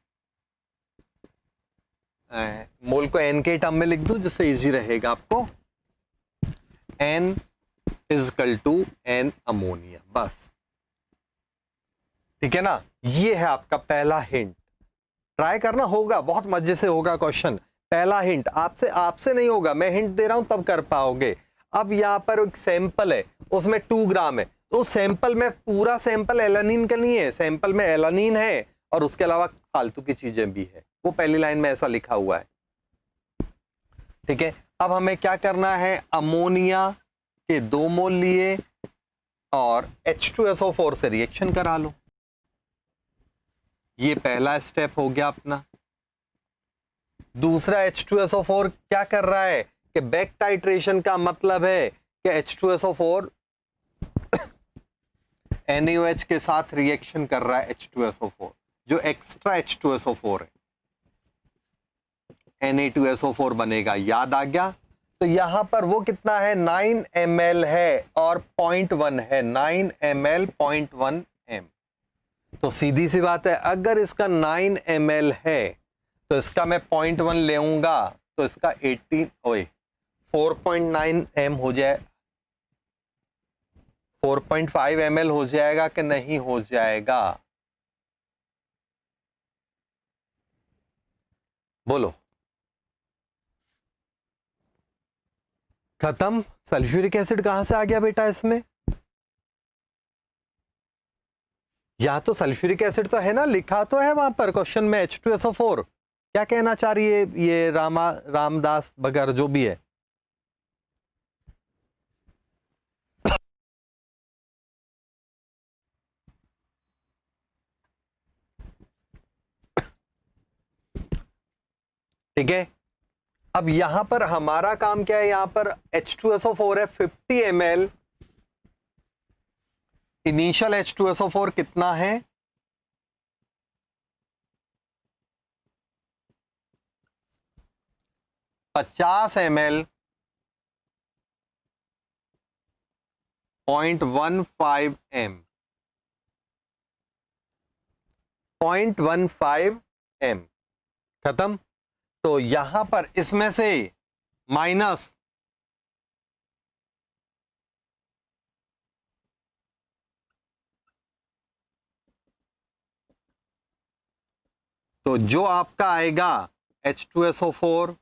मोल को एन के टर्म में लिख दूं जिससे इजी रहेगा आपको, N equal to N ammonia, बस, ठीक है ना। ये है आपका पहला हिंट, ट्राई करना, होगा बहुत मजे से होगा क्वेश्चन। पहला हिंट आपसे आपसे नहीं होगा, मैं हिंट दे रहा हूं तब कर पाओगे। अब यहां पर एक सैंपल है, उसमें 2 ग्राम है, तो सैंपल में पूरा सैंपल एलानिन का नहीं है, सैंपल में एलानिन है और उसके अलावा फालतू की चीजें भी है, वो पहली लाइन में ऐसा लिखा हुआ है, ठीक है। अब हमें क्या करना है, अमोनिया के 2 मोल लिए और H2SO4 से रिएक्शन करा लो, ये पहला स्टेप हो गया अपना। दूसरा, H2SO4 क्या कर रहा है, कि बैक टाइट्रेशन का मतलब है कि H2SO4 NaOH के साथ रिएक्शन कर रहा है H2SO4, जो एक्स्ट्रा H2SO4 है, Na2SO4 बनेगा। याद आ गया? तो यहां पर वो कितना है, 9 ml है और 0.1 है, 9 ml 0.1 m। तो सीधी सी बात है, अगर इसका 9 ml है तो इसका मैं 0.1 लेऊंगा तो इसका 4.9 m हो जाए, 4.5 ml हो जाएगा कि नहीं हो जाएगा? बोलो। खत्म। सल्फ्यूरिक एसिड कहां से आ गया बेटा इसमें? या तो सल्फ्यूरिक एसिड तो है ना, लिखा तो है वहां पर क्वेश्चन में H2SO4। क्या कहना चाह रही है ये रामदास बगर जो भी है? ठीक है, अब यहां पर हमारा काम क्या है, यहां पर H2SO4 है 50 ml। इनिशियल H2SO4 कितना है? 50 ml 0.15 m, 0.15 m। खत्म। तो यहां पर इसमें से माइनस तो जो आपका आएगा H2SO4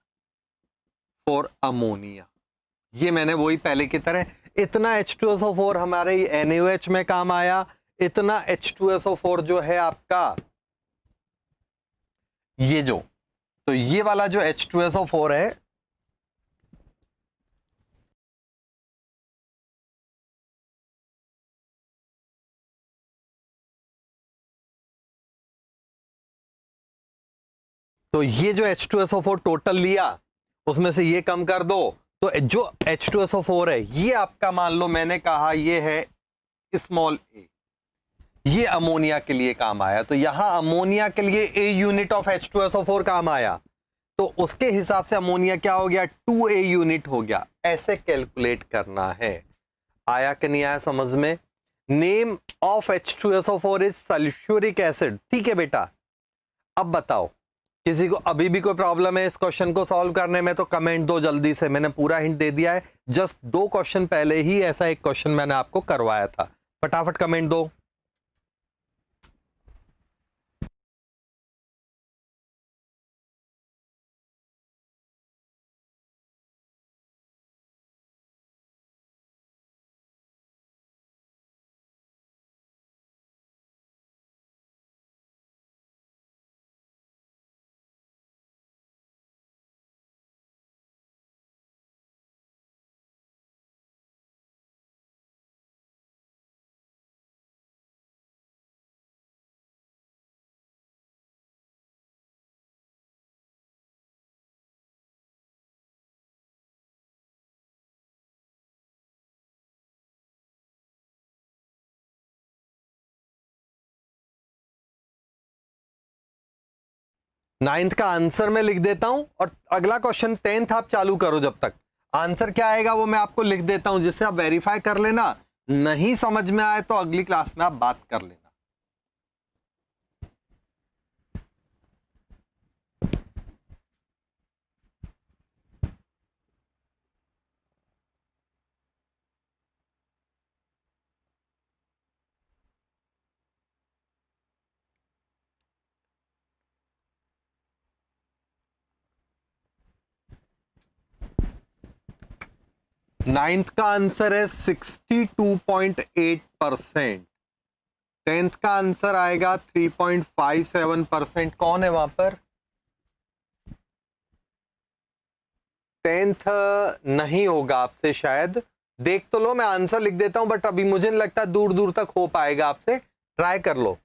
फॉर अमोनिया। ये मैंने वही पहले की तरह, इतना H2SO4 हमारे NaOH में काम आया, इतना H2SO4 जो है आपका ये जो, तो ये वाला जो H2SO4 है, तो ये जो H2SO4 टोटल लिया उसमें से ये कम कर दो, तो जो H2SO4 है ये आपका, मान लो मैंने कहा ये है स्मॉल a, ये अमोनिया के लिए काम आया, तो यहां अमोनिया के लिए a यूनिट ऑफ H2SO4 काम आया, तो उसके हिसाब से अमोनिया क्या हो गया, 2a यूनिट हो गया। ऐसे कैलकुलेट करना है। आया कि नहीं आया समझ में? Name of H2SO4 is sulphuric acid. ठीक है बेटा, अब बताओ किसी को अभी भी कोई प्रॉब्लम है इस क्वेश्चन को सॉल्व करने में तो कमेंट दो जल्दी से। मैंने पूरा हिंट दे दिया है, जस्ट 2 क्वेश्चन पहले ही ऐसा एक क्वेश्चन मैंने आपको करवाया था। फटाफट कमेंट दो। नाइन्थ का आंसर मैं लिख देता हूं और अगला क्वेश्चन 10th आप चालू करो। जब तक आंसर क्या आएगा वो मैं आपको लिख देता हूं, जिससे आप वेरीफाई कर लेना। नहीं समझ में आए तो अगली क्लास में आप बात कर लेना। नाइन्थ का आंसर है 62.8%। 10th का आंसर आएगा 3.57%। कौन है वहां पर? 10th नहीं होगा आपसे शायद, देख तो लो। मैं आंसर लिख देता हूं बट अभी मुझे नहीं लगता दूर दूर तक हो पाएगा आपसे, ट्राई कर लो।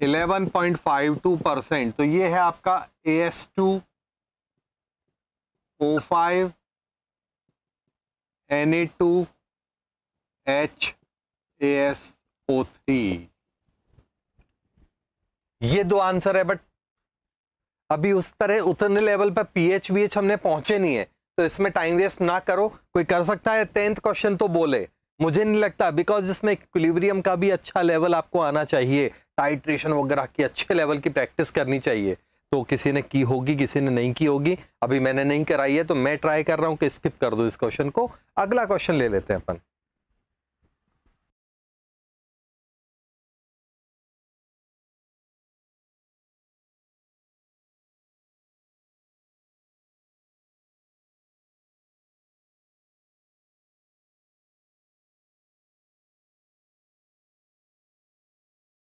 11.52%, तो ये है आपका AS2O5 Na2HASO3, ये दो आंसर है। बट अभी उस तरह उतने लेवल पर पीएच वीएच हमने पहुंचे नहीं है, तो इसमें टाइम वेस्ट ना करो। कोई कर सकता है 10th क्वेश्चन तो बोले, मुझे नहीं लगता, बिकॉज इसमें इक्विलिब्रियम का भी अच्छा लेवल आपको आना चाहिए, टाइट्रेशन वगैरह की अच्छे लेवल की प्रैक्टिस करनी चाहिए। तो किसी ने की होगी, किसी ने नहीं की होगी, अभी मैंने नहीं कराई है, तो मैं ट्राई कर रहा हूं कि स्किप कर दो इस क्वेश्चन को। अगला क्वेश्चन ले लेते हैं अपन।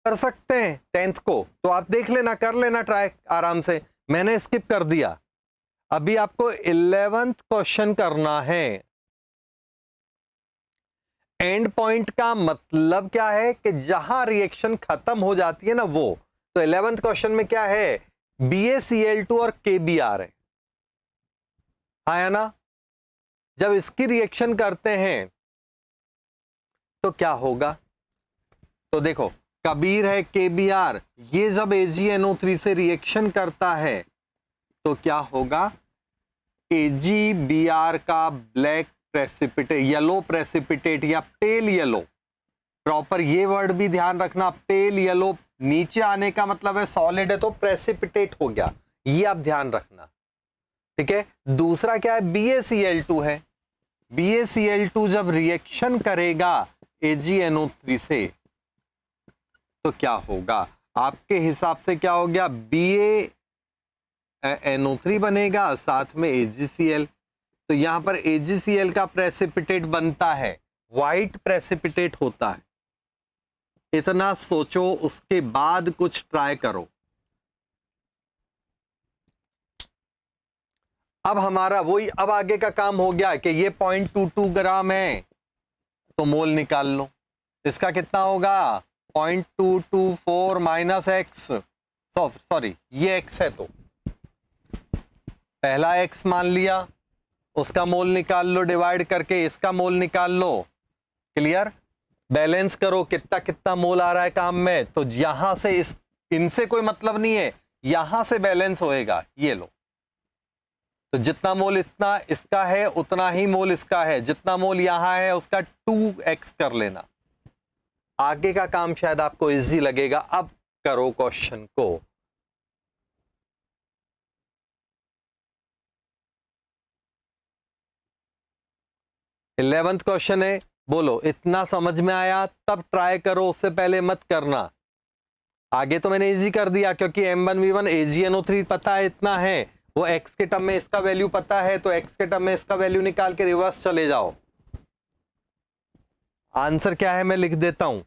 कर सकते हैं 10th को, तो आप देख लेना, कर लेना ट्राई आराम से, मैंने स्किप कर दिया। अभी आपको 11th क्वेश्चन करना है। एंड पॉइंट का मतलब क्या है कि जहां रिएक्शन खत्म हो जाती है ना वो, तो 11th क्वेश्चन में क्या है, BaCl2 और KBr है, आया ना। जब इसकी रिएक्शन करते हैं तो क्या होगा, तो देखो कबीर है KBr, ये जब AgNO3 से रिएक्शन करता है तो क्या होगा, AgBr का ब्लैक प्रेसिपिटेट, येलो प्रेसिपिटेट या पेल येलो, प्रॉपर ये वर्ड भी ध्यान रखना, पेल येलो, नीचे आने का मतलब है सॉलिड है तो प्रेसिपिटेट हो गया, ये आप ध्यान रखना, ठीक है। दूसरा क्या है, BaCl2 है, BaCl2 जब रिएक्शन करेगा AgNO3 से तो क्या होगा, आपके हिसाब से क्या हो गया, BaNO3 बनेगा, साथ में AgCl, तो यहां पर AgCl का प्रेसिपिटेट बनता है, व्हाइट प्रेसिपिटेट होता है। इतना सोचो, उसके बाद कुछ ट्राई करो। अब हमारा वही, अब आगे का काम हो गया कि ये 0.22 ग्राम है, तो मोल निकाल लो। इसका कितना होगा, 0.224 माइनस एक्स, सॉरी ये एक्स है, तो पहला एक्स मान लिया, उसका मोल निकाल लो, डिवाइड करके इसका मोल निकाल लो। क्लियर, बैलेंस करो कितना कितना मोल आ रहा है काम में, तो यहां से इनसे कोई मतलब नहीं है, यहां से बैलेंस होएगा। ये लो, तो जितना मोल इतना इसका है उतना ही मोल इसका है, जितना मोल यहां है उसका 2x कर लेना। आगे का काम शायद आपको इजी लगेगा। अब करो क्वेश्चन को। इलेवेंथ क्वेश्चन है, बोलो इतना समझ में आया तब ट्राई करो, उससे पहले मत करना। आगे तो मैंने इजी कर दिया क्योंकि M1V1 AgNO3 पता है इतना है, वो x के टर्म में इसका वैल्यू पता है, तो x के टर्म में इसका वैल्यू निकाल के रिवर्स चले जाओ। आंसर क्या है मैं लिख देता हूं,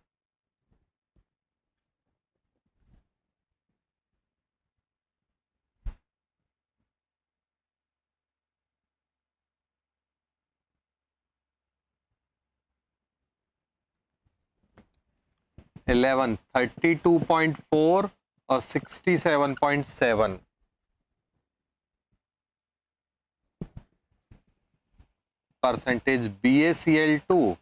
इलेवन 32.4 और 67.7 परसेंटेज BaCl2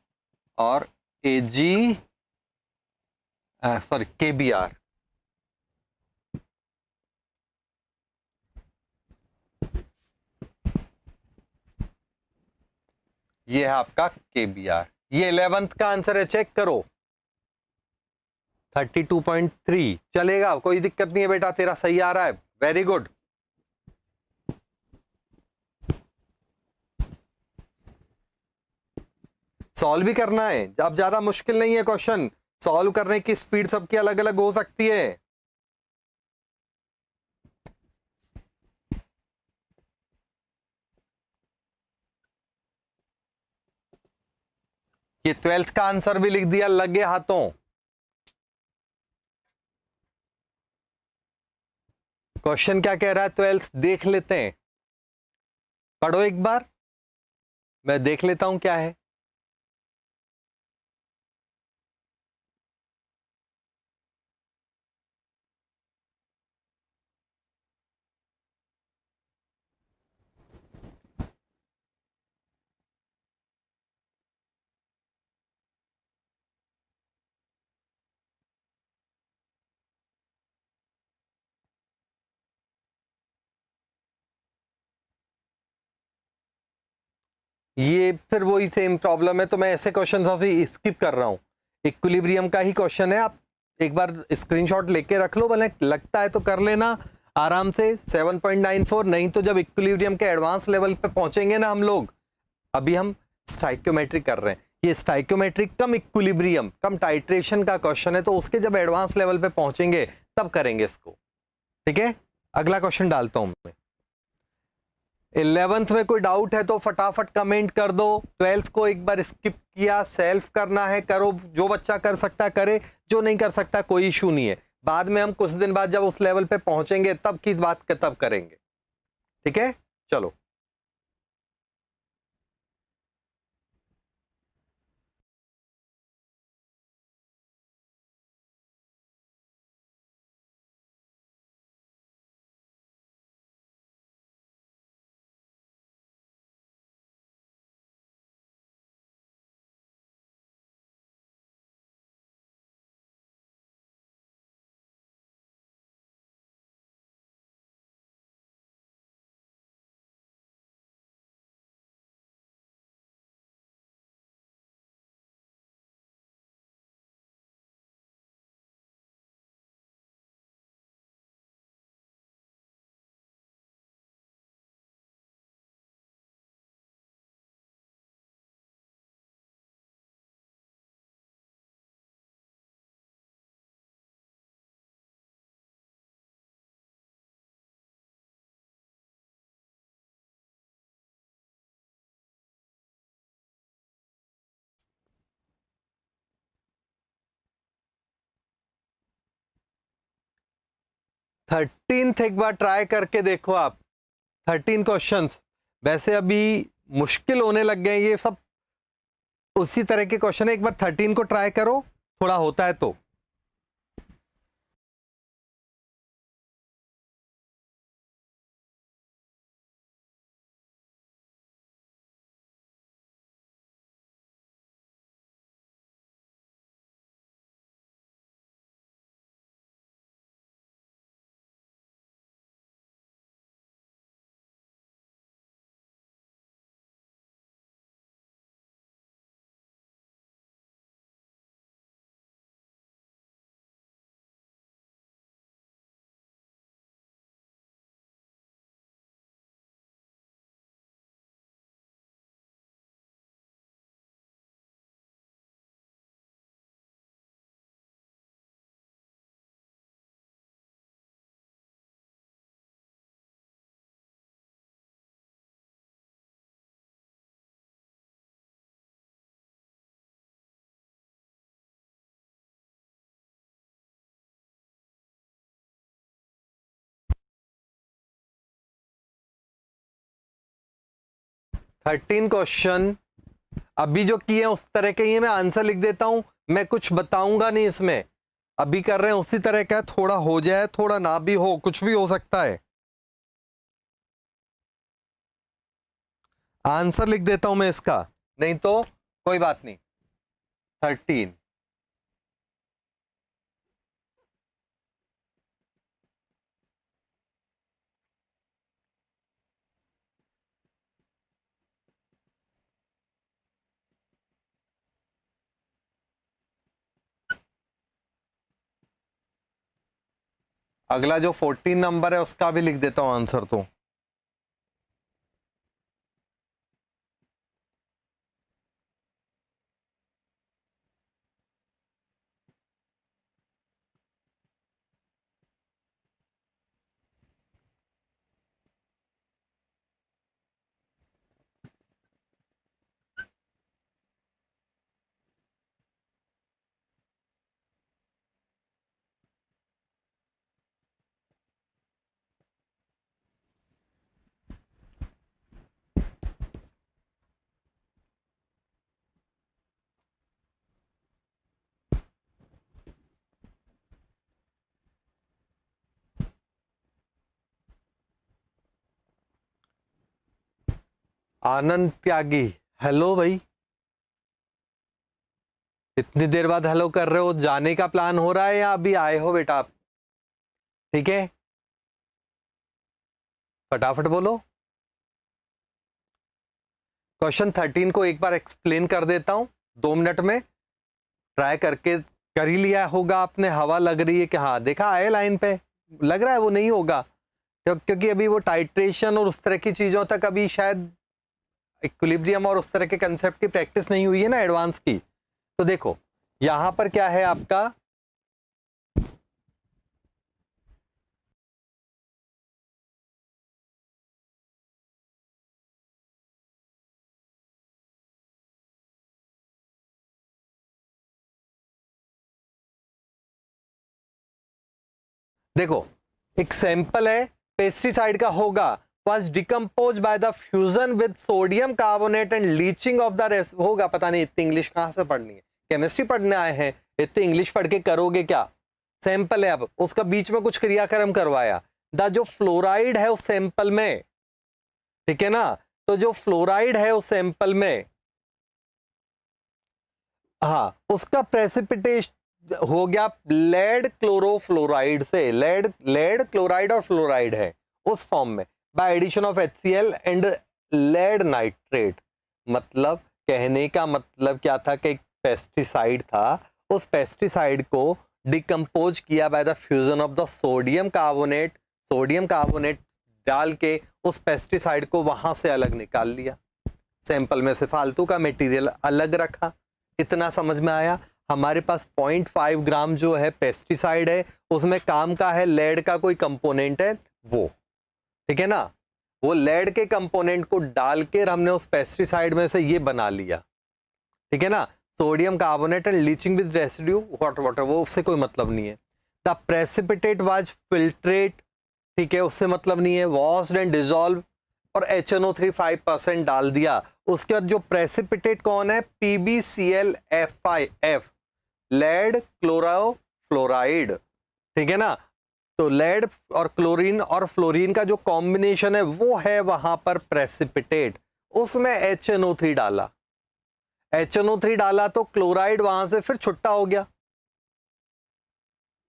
और KBr। ये है आपका KBr, ये 11th का आंसर है, चेक करो। 32.3 चलेगा, कोई दिक्कत नहीं है बेटा, तेरा सही आ रहा है, वेरी गुड। सॉल्व भी करना है, अब ज्यादा मुश्किल नहीं है क्वेश्चन, सॉल्व करने की स्पीड सबकी अलग अलग हो सकती है। ये 12th का आंसर भी लिख दिया लगे हाथों। क्वेश्चन क्या कह रहा है 12th देख लेते हैं, पढ़ो एक बार, मैं देख लेता हूं क्या है। ये फिर वही सेम प्रॉब्लम है, तो मैं ऐसे क्वेश्चन अभी स्किप कर रहा हूँ। इक्विलिब्रियम का ही क्वेश्चन है, आप एक बार स्क्रीनशॉट लेके रख लो, भले लगता है तो कर लेना आराम से। 7.94, नहीं तो जब इक्विलिब्रियम के एडवांस लेवल पे पहुंचेंगे ना हम लोग, अभी हम स्टाइक्योमेट्रिक कर रहे हैं, ये स्टाइक्योमेट्रिक कम इक्विलिब्रियम कम टाइट्रेशन का क्वेश्चन है, तो उसके जब एडवांस लेवल पे पहुंचेंगे तब करेंगे इसको। ठीक है, अगला क्वेश्चन डालता हूं मैं। 11th में कोई डाउट है तो फटाफट कमेंट कर दो। 12th को एक बार स्किप किया, सेल्फ करना है करो, जो बच्चा कर सकता करे, जो नहीं कर सकता कोई इशू नहीं है, बाद में हम कुछ दिन बाद जब उस लेवल पे पहुंचेंगे तब की बात तब करेंगे। ठीक है, चलो। थर्टीन्थ एक बार ट्राई करके देखो आप। 13 क्वेश्चंस वैसे अभी मुश्किल होने लग गए, ये सब उसी तरह के क्वेश्चन है, एक बार 13 को ट्राई करो, थोड़ा होता है तो। थर्टीन क्वेश्चन अभी जो किए उस तरह के ही है, मैं आंसर लिख देता हूं, मैं कुछ बताऊंगा नहीं इसमें, अभी कर रहे हैं उसी तरह का, थोड़ा हो जाए थोड़ा ना भी हो, कुछ भी हो सकता है। आंसर लिख देता हूं मैं इसका, नहीं तो कोई बात नहीं। 13, अगला जो 14 नंबर है उसका भी लिख देता हूं आंसर तो। आनंद त्यागी, हेलो भाई, इतनी देर बाद हेलो कर रहे हो, जाने का प्लान हो रहा है या अभी आए हो बेटा आप? ठीक है, फटाफट बोलो। क्वेश्चन 13 को एक बार एक्सप्लेन कर देता हूं 2 मिनट में, ट्राई करके कर ही लिया होगा आपने। हवा लग रही है कि हाँ देखा आए लाइन पे, लग रहा है वो नहीं होगा क्योंकि अभी वो टाइट्रेशन और उस तरह की चीजों तक अभी शायद इक्विलिब्रियम और उस तरह के कंसेप्ट की प्रैक्टिस नहीं हुई है ना एडवांस की। तो देखो यहां पर क्या है आपका, देखो एक सैंपल है पेस्टिसाइड का होगा, was decomposed by the fusion with sodium carbonate and leaching of the rest होगा। पता नहीं इतनी इंग्लिश कहां से पढ़नी है, केमिस्ट्री पढ़ने आए हैं, इतनी इंग्लिश पढ़ के करोगे क्या। सैंपल है, अब उसका बीच में कुछ क्रियाक्रम करवाया, द जो फ्लोराइड है उस सैंपल में, ठीक है ना, तो जो फ्लोराइड है उस सैंपल में, हाँ उसका प्रेसिपिटेशन हो गया लेड क्लोरोफ्लोराइड से, लेड क्लोराइड और फ्लोराइड है उस फॉर्म में, by addition of HCl and lead nitrate. मतलब कहने का मतलब क्या था कि एक पेस्टिसाइड था, उस पेस्टिसाइड को डिकम्पोज किया by the fusion of the sodium carbonate डाल के उस पेस्टिसाइड को वहां से अलग निकाल लिया, सैंपल में से फालतू का मटेरियल अलग रखा। इतना समझ में आया। हमारे पास 0.5 ग्राम जो है पेस्टिसाइड है, उसमें काम का है लेड का कोई कंपोनेंट है वो, ठीक है ना, वो लेड के कंपोनेंट को डाल के हमने उस पेस्टिसाइड में से ये बना लिया, ठीक है ना, sodium carbonate and leaching with residue hot water, वो उससे कोई मतलब नहीं है। द प्रेसिपिटेट वाज फिल्ट्रेट, ठीक है, उससे मतलब नहीं है, वॉश्ड एंड डिसॉल्व और HNO3 5% डाल दिया। उसके बाद जो प्रेसिपिटेट कौन है, PbClF5F, लेड क्लोरोफ्लोराइड, ठीक है ना, तो लेड और क्लोरीन और फ्लोरीन का जो कॉम्बिनेशन है वो है वहां पर प्रेसिपिटेट, उसमें HNO3 डाला, HNO3 डाला तो क्लोराइड वहां से फिर छुट्टा हो गया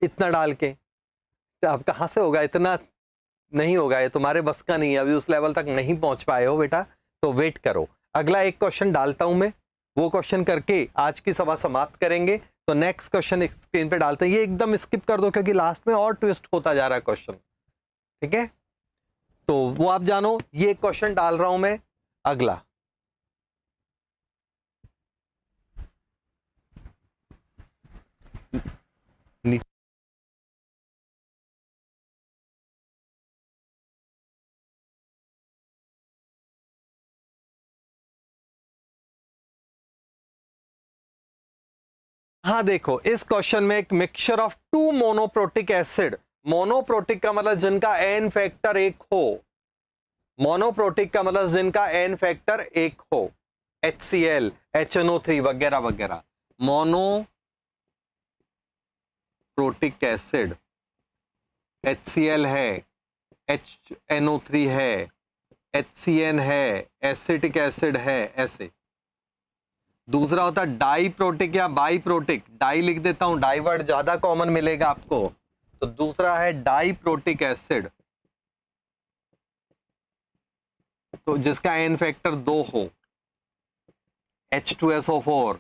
इतना डाल के। तो अब कहां से होगा, इतना नहीं होगा, ये तुम्हारे बस का नहीं है, अभी उस लेवल तक नहीं पहुंच पाए हो बेटा, तो वेट करो। अगला एक क्वेश्चन डालता हूं मैं, वो क्वेश्चन करके आज की सभा समाप्त करेंगे। तो नेक्स्ट क्वेश्चन स्क्रीन पे डालते हैं, ये एकदम स्किप कर दो क्योंकि लास्ट में और ट्विस्ट होता जा रहा है क्वेश्चन, ठीक है, तो वो आप जानो। ये क्वेश्चन डाल रहा हूं मैं अगला, हाँ देखो इस क्वेश्चन में एक mixture of 2 monoprotic acid, monoprotic का मतलब जिनका एन फैक्टर 1 हो, मोनोप्रोटिक का मतलब जिनका एन फैक्टर 1 हो, HCl HNO3 वगैरह वगैरह, मोनोप्रोटिक एसिड HCl है, HNO3 है, HCN है, एसिटिक एसिड है, ऐसे। दूसरा होता है डाई प्रोटिक या बाई प्रोटिक, डाई लिख देता हूं, डाई वर्ड ज्यादा कॉमन मिलेगा आपको, तो दूसरा है डाई प्रोटिक एसिड, तो जिसका एन फैक्टर 2 हो, H2SO4,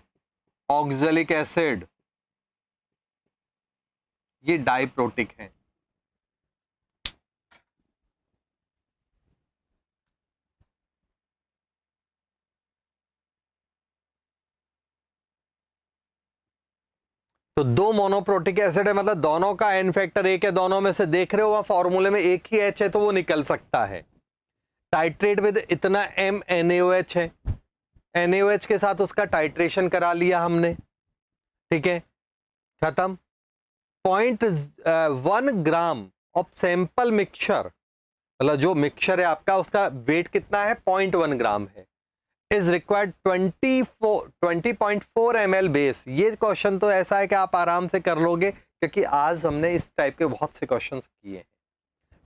ऑक्जेलिक एसिड, ये डाई प्रोटिक है। तो 2 मोनोप्रोटिक एसिड है, मतलब दोनों का एन फैक्टर 1 है, दोनों में से देख रहे हो वहां फॉर्मूले में एक ही H है तो वो निकल सकता है। टाइट्रेट विद इतना MnAOH है, NaOH के साथ उसका टाइट्रेशन करा लिया हमने, ठीक है, खत्म। 0.1 ग्राम ऑफ सैंपल मिक्सचर, मतलब जो मिक्सचर है आपका उसका वेट कितना है, 0.1 ग्राम है, इज रिक्वायर्ड 20.4 ml बेस। ये क्वेश्चन तो ऐसा है कि आप आराम से कर लोगे क्योंकि आज हमने इस टाइप के बहुत से क्वेश्चंस किए हैं,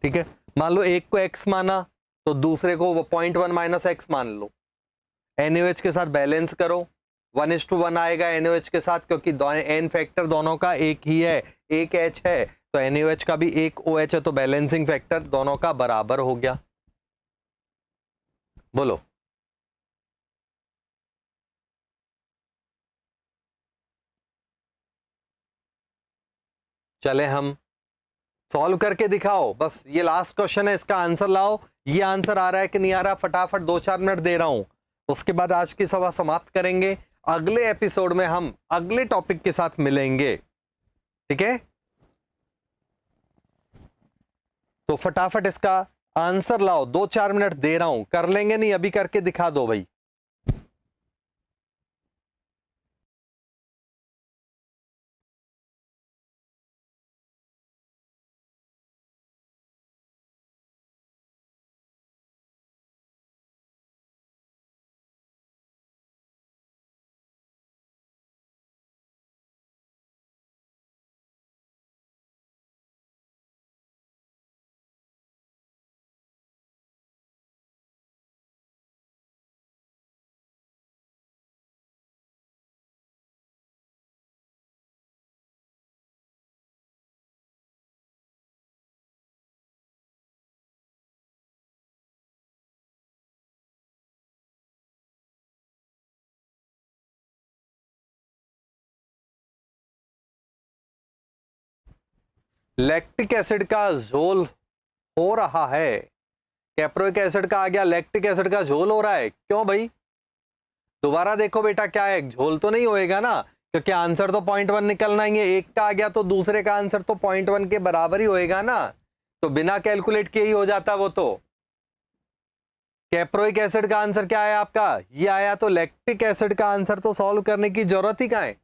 ठीक है। मान लो एक को x माना तो दूसरे को वो 0.1 माइनस x मान लो, NaOH के साथ बैलेंस करो, 1:1 आएगा NaOH के साथ क्योंकि एन फैक्टर दोनों का एक ही है, एक H है तो NaOH का भी एक OH है, तो बैलेंसिंग फैक्टर दोनों का बराबर हो गया। बोलो चले हम सॉल्व करके दिखाओ, बस ये लास्ट क्वेश्चन है, इसका आंसर लाओ। ये आंसर आ रहा है कि नहीं आ रहा, फटाफट 2-4 मिनट दे रहा हूं, उसके बाद आज की सभा समाप्त करेंगे। अगले एपिसोड में हम अगले टॉपिक के साथ मिलेंगे, ठीक है? तो फटाफट इसका आंसर लाओ, 2-4 मिनट दे रहा हूं, कर लेंगे नहीं अभी करके दिखा दो भाई। लैक्टिक एसिड का झोल हो रहा है, कैप्रोइक एसिड का आ गया, लैक्टिक एसिड का झोल हो रहा है, क्यों भाई? दोबारा देखो बेटा, क्या है, झोल तो नहीं होएगा ना, क्योंकि आंसर तो 0.1 निकलना ही है। एक का आ गया तो दूसरे का आंसर तो 0.1 के बराबर ही होएगा ना, तो बिना कैलकुलेट किए ही हो जाता वो तो। कैप्रोइक एसिड का आंसर क्या है आपका, ये आया, तो लैक्टिक एसिड का आंसर तो सॉल्व करने की जरूरत ही कहां है।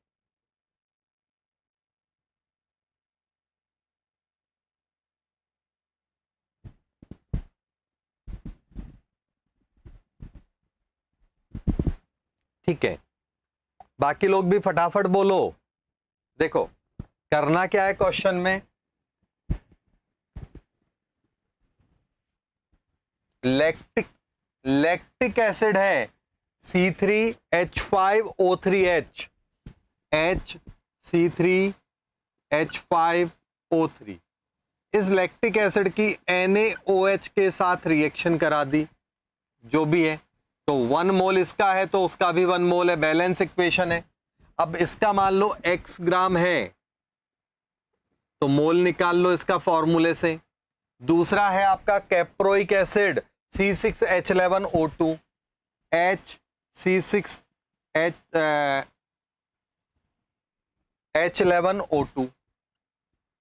ठीक है, बाकी लोग भी फटाफट बोलो। देखो करना क्या है क्वेश्चन में, लैक्टिक एसिड है C3H5O3H, HC3H5O3। इस लैक्टिक एसिड की NaOH के साथ रिएक्शन करा दी, जो भी है, तो 1 मोल इसका है तो उसका भी 1 मोल है, बैलेंस इक्वेशन है। अब इसका मान लो x ग्राम है तो मोल निकाल लो इसका फॉर्मूले से। दूसरा है आपका कैप्रोइक एसिड C6H11O2, H11O2,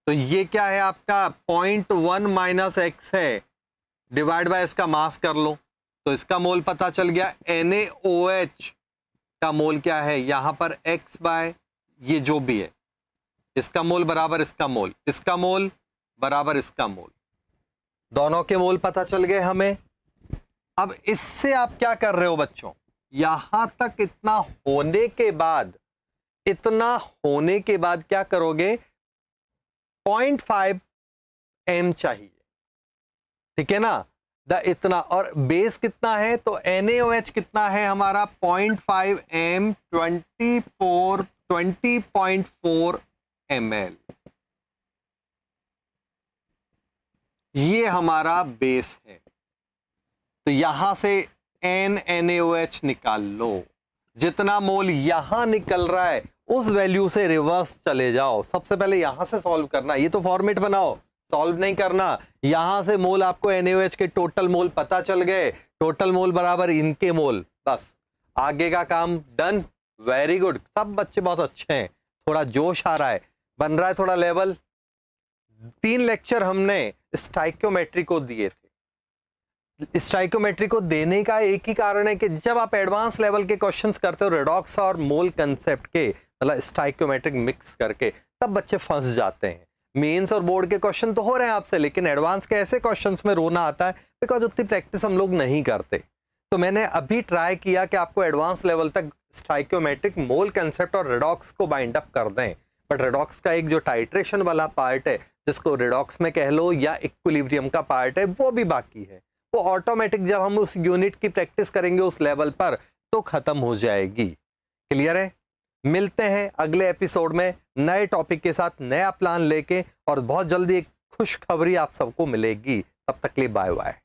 तो ये क्या है आपका 0.1 माइनस x है, डिवाइड बाय इसका मास कर लो, तो इसका मोल पता चल गया। NaOH का मोल क्या है यहां पर, x बाय ये जो भी है, इसका मोल बराबर इसका मोल, इसका मोल बराबर इसका मोल, दोनों के मोल पता चल गए हमें। अब इससे आप क्या कर रहे हो बच्चों, यहां तक इतना होने के बाद क्या करोगे, 0.5 m चाहिए, ठीक है ना, इतना, और बेस कितना है, तो NaOH कितना है हमारा 0.5 m 20.4 ml, ये हमारा बेस है। तो यहां से NaOH निकाल लो, जितना मोल यहां निकल रहा है उस वैल्यू से रिवर्स चले जाओ। सबसे पहले यहां से सॉल्व करना, ये तो फॉर्मेट बनाओ, सॉल्व नहीं करना। यहां से मोल आपको NaOH के टोटल मोल पता चल गए, टोटल मोल बराबर इनके मोल, बस आगे का काम डन। वेरी गुड, सब बच्चे बहुत अच्छे हैं, थोड़ा जोश आ रहा है, बन रहा है थोड़ा लेवल। 3 लेक्चर हमने स्टाइक्योमेट्री को दिए थे। स्टाइक्योमेट्री को देने का एक ही कारण है कि जब आप एडवांस लेवल के क्वेश्चंस करते हो रेडॉक्स और मोल कंसेप्ट के, मतलब स्टाइक्योमेट्रिक मिक्स करके, तब बच्चे फंस जाते हैं। मेंस और बोर्ड के क्वेश्चन तो हो रहे हैं आपसे, लेकिन एडवांस के ऐसे क्वेश्चंस में रोना आता है बिकॉज उतनी प्रैक्टिस हम लोग नहीं करते। तो मैंने अभी ट्राई किया कि आपको एडवांस लेवल तक स्टाइक्योमेट्रिक, मोल कंसेप्ट और रेडॉक्स को बाइंड अप कर दें। बट रेडॉक्स का एक जो टाइट्रेशन वाला पार्ट है, जिसको रेडॉक्स में कह लो या इक्विलिब्रियम का पार्ट है, वो भी बाकी है। वो ऑटोमेटिक जब हम उस यूनिट की प्रैक्टिस करेंगे उस लेवल पर तो खत्म हो जाएगी। क्लियर है? मिलते हैं अगले एपिसोड में नए टॉपिक के साथ, नया प्लान लेके, और बहुत जल्दी एक खुशखबरी आप सबको मिलेगी। तब तक के लिए बाय बाय।